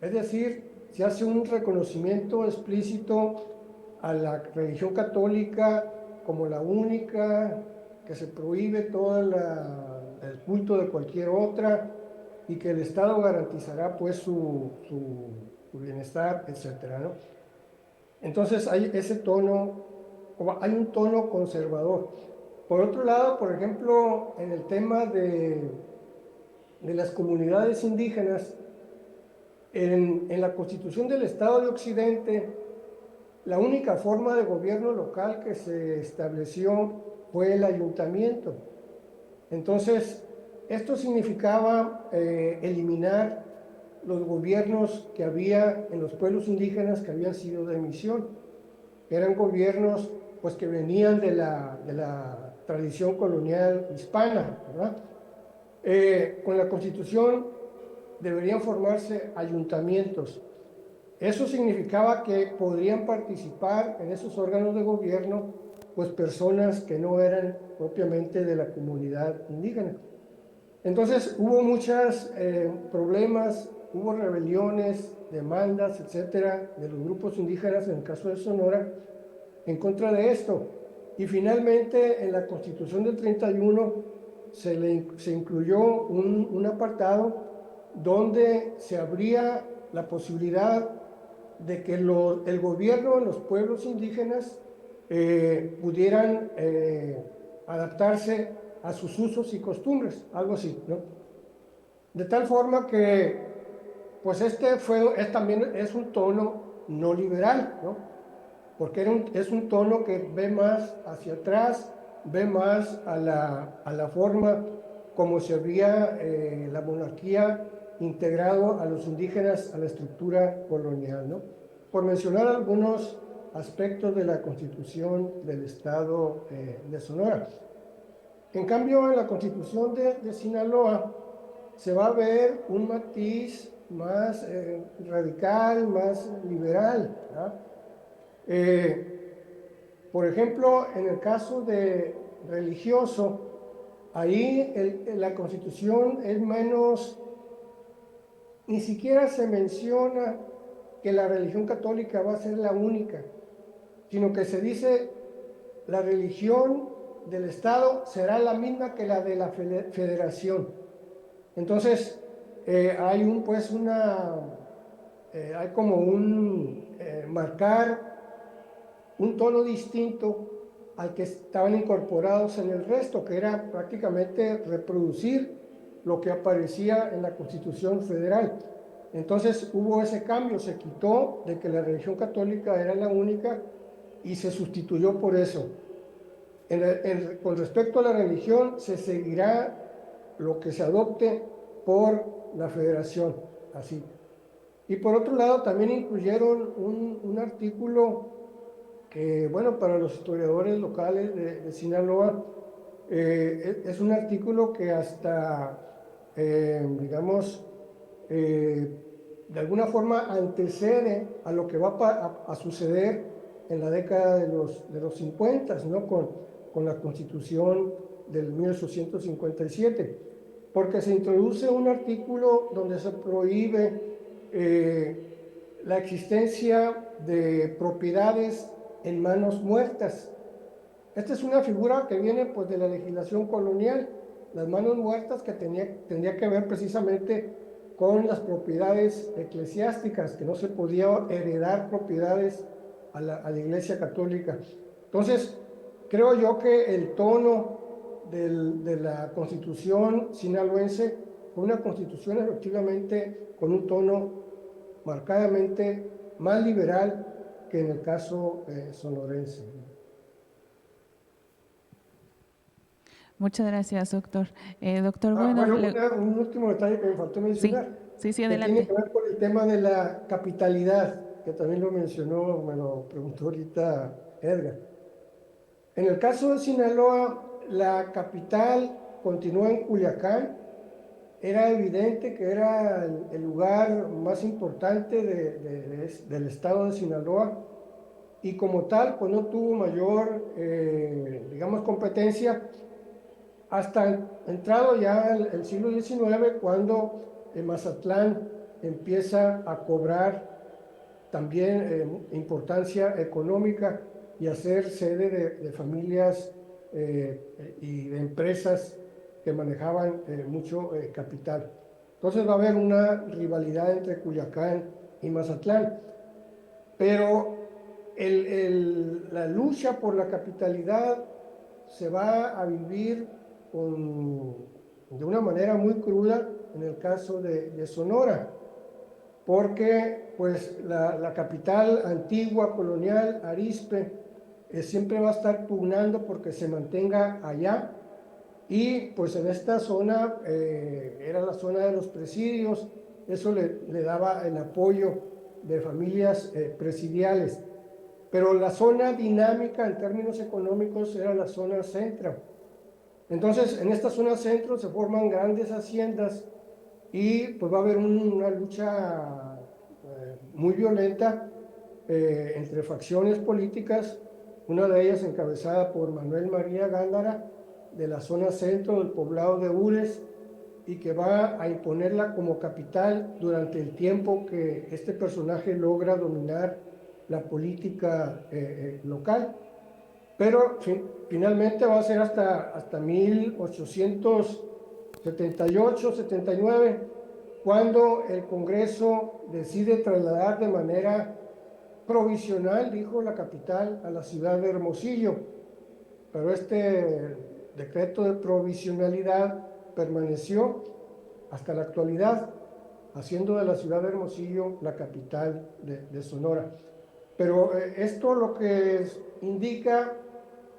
Es decir, se hace un reconocimiento explícito a la religión católica como la única, que se prohíbe todo el culto de cualquier otra y que el Estado garantizará pues su bienestar, etcétera, ¿no? Entonces hay ese tono, hay un tono conservador. Por otro lado, por ejemplo, en el tema de las comunidades indígenas, en la Constitución del Estado de Occidente, la única forma de gobierno local que se estableció fue el ayuntamiento. Entonces, esto significaba eliminar los gobiernos que había en los pueblos indígenas que habían sido de misión. Eran gobiernos pues, que venían de la tradición colonial hispana, ¿verdad? Con la Constitución deberían formarse ayuntamientos. Eso significaba que podrían participar en esos órganos de gobierno pues personas que no eran propiamente de la comunidad indígena. Entonces hubo muchos problemas, hubo rebeliones, demandas, etcétera, de los grupos indígenas, en el caso de Sonora, en contra de esto. Y finalmente en la Constitución del 31 se incluyó un apartado donde se abría la posibilidad de que el gobierno en los pueblos indígenas pudieran adaptarse a sus usos y costumbres, algo así, ¿no? De tal forma que, pues también es un tono no liberal, ¿no? Porque es un tono que ve más hacia atrás, ve más a la forma como se había la monarquía integrado a los indígenas a la estructura colonial, ¿no? Por mencionar algunos aspectos de la Constitución del Estado de Sonora. En cambio, en la Constitución de Sinaloa se va a ver un matiz más radical, más liberal, ¿verdad? Por ejemplo, en el caso de religioso, ahí la Constitución es menos, ni siquiera se menciona que la religión católica va a ser la única, sino que se dice la religión del Estado será la misma que la de la federación. Entonces, hay hay como marcar un tono distinto al que estaban incorporados en el resto, que era prácticamente reproducir lo que aparecía en la Constitución Federal. Entonces hubo ese cambio, se quitó de que la religión católica era la única y se sustituyó por eso. Con respecto a la religión, se seguirá lo que se adopte por la federación, así. Y por otro lado, también incluyeron un artículo que, bueno, para los historiadores locales de Sinaloa, es un artículo que hasta, digamos, de alguna forma antecede a lo que va a suceder en la década de los 50, ¿no? Con la Constitución del 1857, porque se introduce un artículo donde se prohíbe la existencia de propiedades en manos muertas. Esta es una figura que viene pues de la legislación colonial, las manos muertas, que tendría que ver precisamente con las propiedades eclesiásticas, que no se podía heredar propiedades a la Iglesia Católica. Entonces, creo yo que el tono de la Constitución sinaloense fue una Constitución efectivamente con un tono marcadamente más liberal que en el caso sonorense. Muchas gracias, doctor. Doctor, Bueno, bueno, un último detalle que me faltó mencionar. sí, Que adelante. tiene que ver con el tema de la capitalidad, que también lo mencionó, me lo preguntó ahorita Edgar. En el caso de Sinaloa, la capital continúa en Culiacán. Era evidente que era el lugar más importante del estado de Sinaloa, y como tal, pues no tuvo mayor, digamos, competencia hasta entrado ya el siglo XIX, cuando Mazatlán empieza a cobrar también importancia económica y a ser sede de familias y de empresas que manejaban mucho capital. Entonces va a haber una rivalidad entre Culiacán y Mazatlán, pero la lucha por la capitalidad se va a vivir de una manera muy cruda en el caso de Sonora, porque pues la capital antigua, colonial, Arizpe, siempre va a estar pugnando porque se mantenga allá, y pues en esta zona era la zona de los presidios, eso le daba el apoyo de familias presidiales, pero la zona dinámica en términos económicos era la zona centro. Entonces, en esta zona centro se forman grandes haciendas y pues va a haber una lucha muy violenta entre facciones políticas, una de ellas encabezada por Manuel María Gándara, de la zona centro del poblado de Ures, y que va a imponerla como capital durante el tiempo que este personaje logra dominar la política local. Pero finalmente va a ser hasta 1878-79, cuando el Congreso decide trasladar de manera provisional, dijo, la capital a la ciudad de Hermosillo. Pero este decreto de provisionalidad permaneció hasta la actualidad, haciendo de la ciudad de Hermosillo la capital de Sonora. Pero esto lo que indica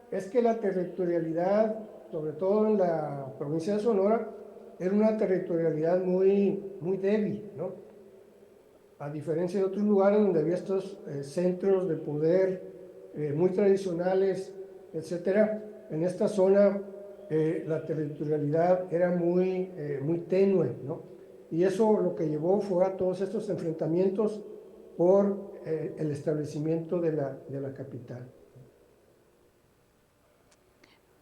es que la territorialidad, sobre todo en la provincia de Sonora, era una territorialidad muy, muy débil, ¿no? a diferencia de otros lugares donde había estos centros de poder muy tradicionales, etcétera, en esta zona la territorialidad era muy tenue, ¿no? Y eso lo que llevó fue a todos estos enfrentamientos por el establecimiento de la capital.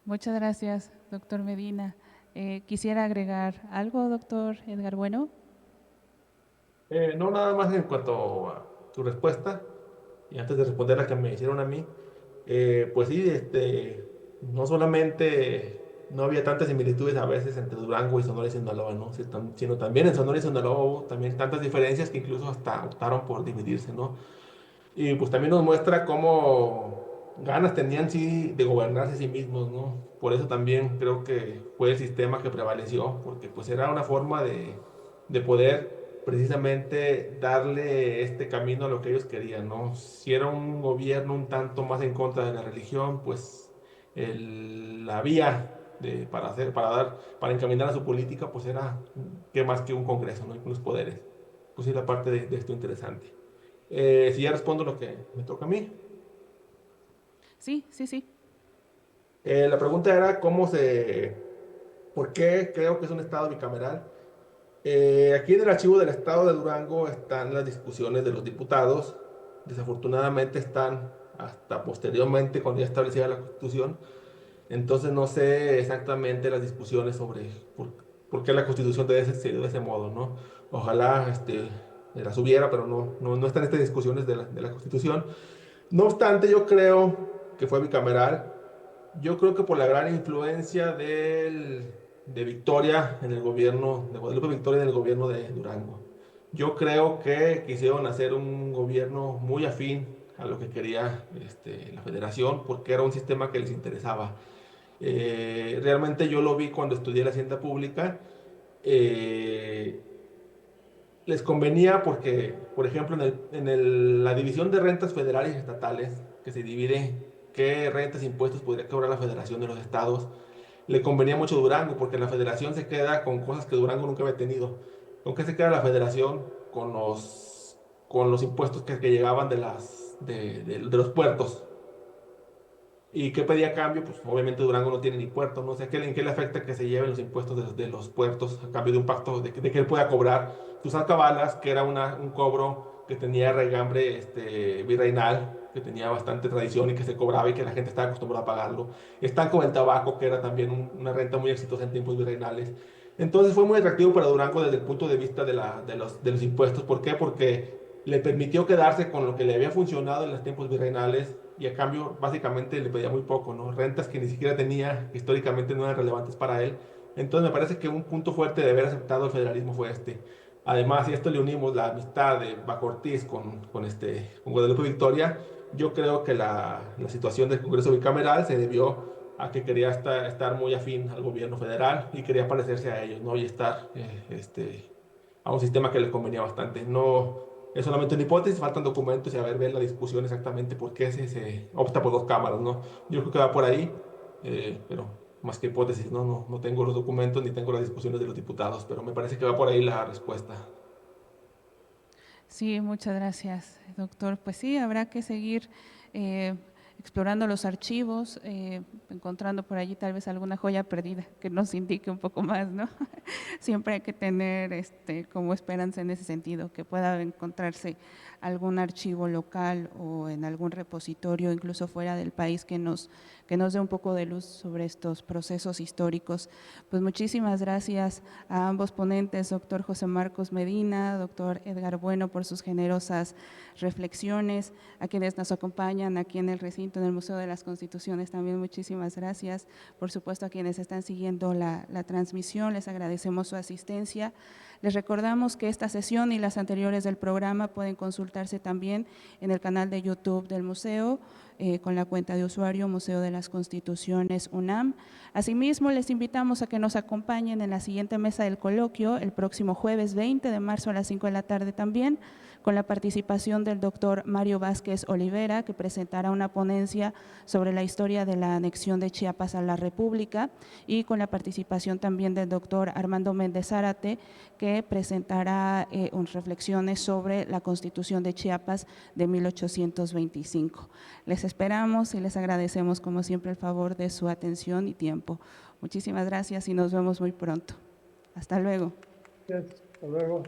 Muchas gracias, doctor Medina. ¿Quisiera agregar algo, doctor Edgar Bueno? No, nada más en cuanto a tu respuesta, y antes de responder la que me hicieron a mí, pues sí, no solamente no había tantas similitudes a veces entre Durango y Sonora y Sinaloa, ¿no? Sino también en Sonora y Sinaloa hubo también tantas diferencias que incluso hasta optaron por dividirse, ¿no? Y pues también nos muestra cómo ganas tenían sí de gobernarse a sí mismos, ¿no? Por eso también creo que fue el sistema que prevaleció, porque pues era una forma de poder precisamente darle este camino a lo que ellos querían, ¿no? Si era un gobierno un tanto más en contra de la religión, pues la vía para encaminar a su política, pues era que más que un congreso, ¿no? Y unos poderes. Pues sí, la parte de esto interesante. Si ya respondo lo que me toca a mí. Sí, sí, sí. La pregunta era ¿por qué creo que es un estado bicameral? Aquí en el archivo del estado de Durango están las discusiones de los diputados. Desafortunadamente están hasta posteriormente cuando ya establecida la Constitución. Entonces no sé exactamente las discusiones sobre por qué la Constitución debe ser de ese modo, ¿no? Ojalá las hubiera, pero no están estas discusiones de la Constitución. No obstante, yo creo que fue bicameral. Yo creo que por la gran influencia de Victoria en el gobierno, de Guadalupe Victoria en el gobierno de Durango. Yo creo que quisieron hacer un gobierno muy afín a lo que quería la federación, porque era un sistema que les interesaba. Realmente yo lo vi cuando estudié la hacienda pública. eh, Les convenía porque, por ejemplo, la división de rentas federales y estatales, que se divide qué rentas e impuestos podría cobrar la federación de los estados, le convenía mucho Durango, porque la federación se queda con cosas que Durango nunca había tenido. ¿Con qué se queda la federación? Con los impuestos que llegaban de los puertos. ¿Y qué pedía a cambio? Pues obviamente Durango no tiene ni puerto, no sé en qué le afecta que se lleven los impuestos de los puertos a cambio de un pacto de que él pueda cobrar sus alcabalas, que era un cobro que tenía regambre virreinal, que tenía bastante tradición y que se cobraba y que la gente estaba acostumbrada a pagarlo. Están con el tabaco, que era también una renta muy exitosa en tiempos virreinales. Entonces fue muy atractivo para Durango desde el punto de vista de los impuestos. ¿Por qué? Porque le permitió quedarse con lo que le había funcionado en los tiempos virreinales y a cambio básicamente le pedía muy poco, ¿no? Rentas que ni siquiera tenía, que históricamente no eran relevantes para él. Entonces me parece que un punto fuerte de haber aceptado el federalismo fue este. Además, si a esto le unimos la amistad de Baco Ortiz con Guadalupe Victoria, yo creo que la situación del Congreso bicameral se debió a que quería estar muy afín al gobierno federal y quería parecerse a ellos, ¿no? Y estar a un sistema que les convenía bastante. No es solamente una hipótesis, faltan documentos y a ver la discusión exactamente por qué se opta por dos cámaras, ¿no? Yo creo que va por ahí, pero más que hipótesis, no tengo los documentos ni tengo las discusiones de los diputados, pero me parece que va por ahí la respuesta. Sí, muchas gracias, doctor. Pues sí, habrá que seguir explorando los archivos, encontrando por allí tal vez alguna joya perdida que nos indique un poco más, ¿no? Siempre hay que tener como esperanza en ese sentido, que pueda encontrarse algún archivo local o en algún repositorio, incluso fuera del país, que nos dé un poco de luz sobre estos procesos históricos. Pues muchísimas gracias a ambos ponentes, doctor José Marcos Medina, doctor Edgar Bueno, por sus generosas reflexiones, a quienes nos acompañan aquí en el recinto, en el Museo de las Constituciones, también muchísimas gracias. Por supuesto, a quienes están siguiendo la transmisión, les agradecemos su asistencia. Les recordamos que esta sesión y las anteriores del programa pueden consultarse también en el canal de YouTube del museo. con la cuenta de usuario Museo de las Constituciones UNAM. Asimismo, les invitamos a que nos acompañen en la siguiente mesa del coloquio el próximo jueves 20 de marzo a las 5 de la tarde también, con la participación del doctor Mario Vázquez Olivera, que presentará una ponencia sobre la historia de la anexión de Chiapas a la República, y con la participación también del doctor Armando Méndez Zárate, que presentará reflexiones sobre la Constitución de Chiapas de 1825. Les esperamos y les agradecemos como siempre el favor de su atención y tiempo. Muchísimas gracias y nos vemos muy pronto. Hasta luego. Hasta luego.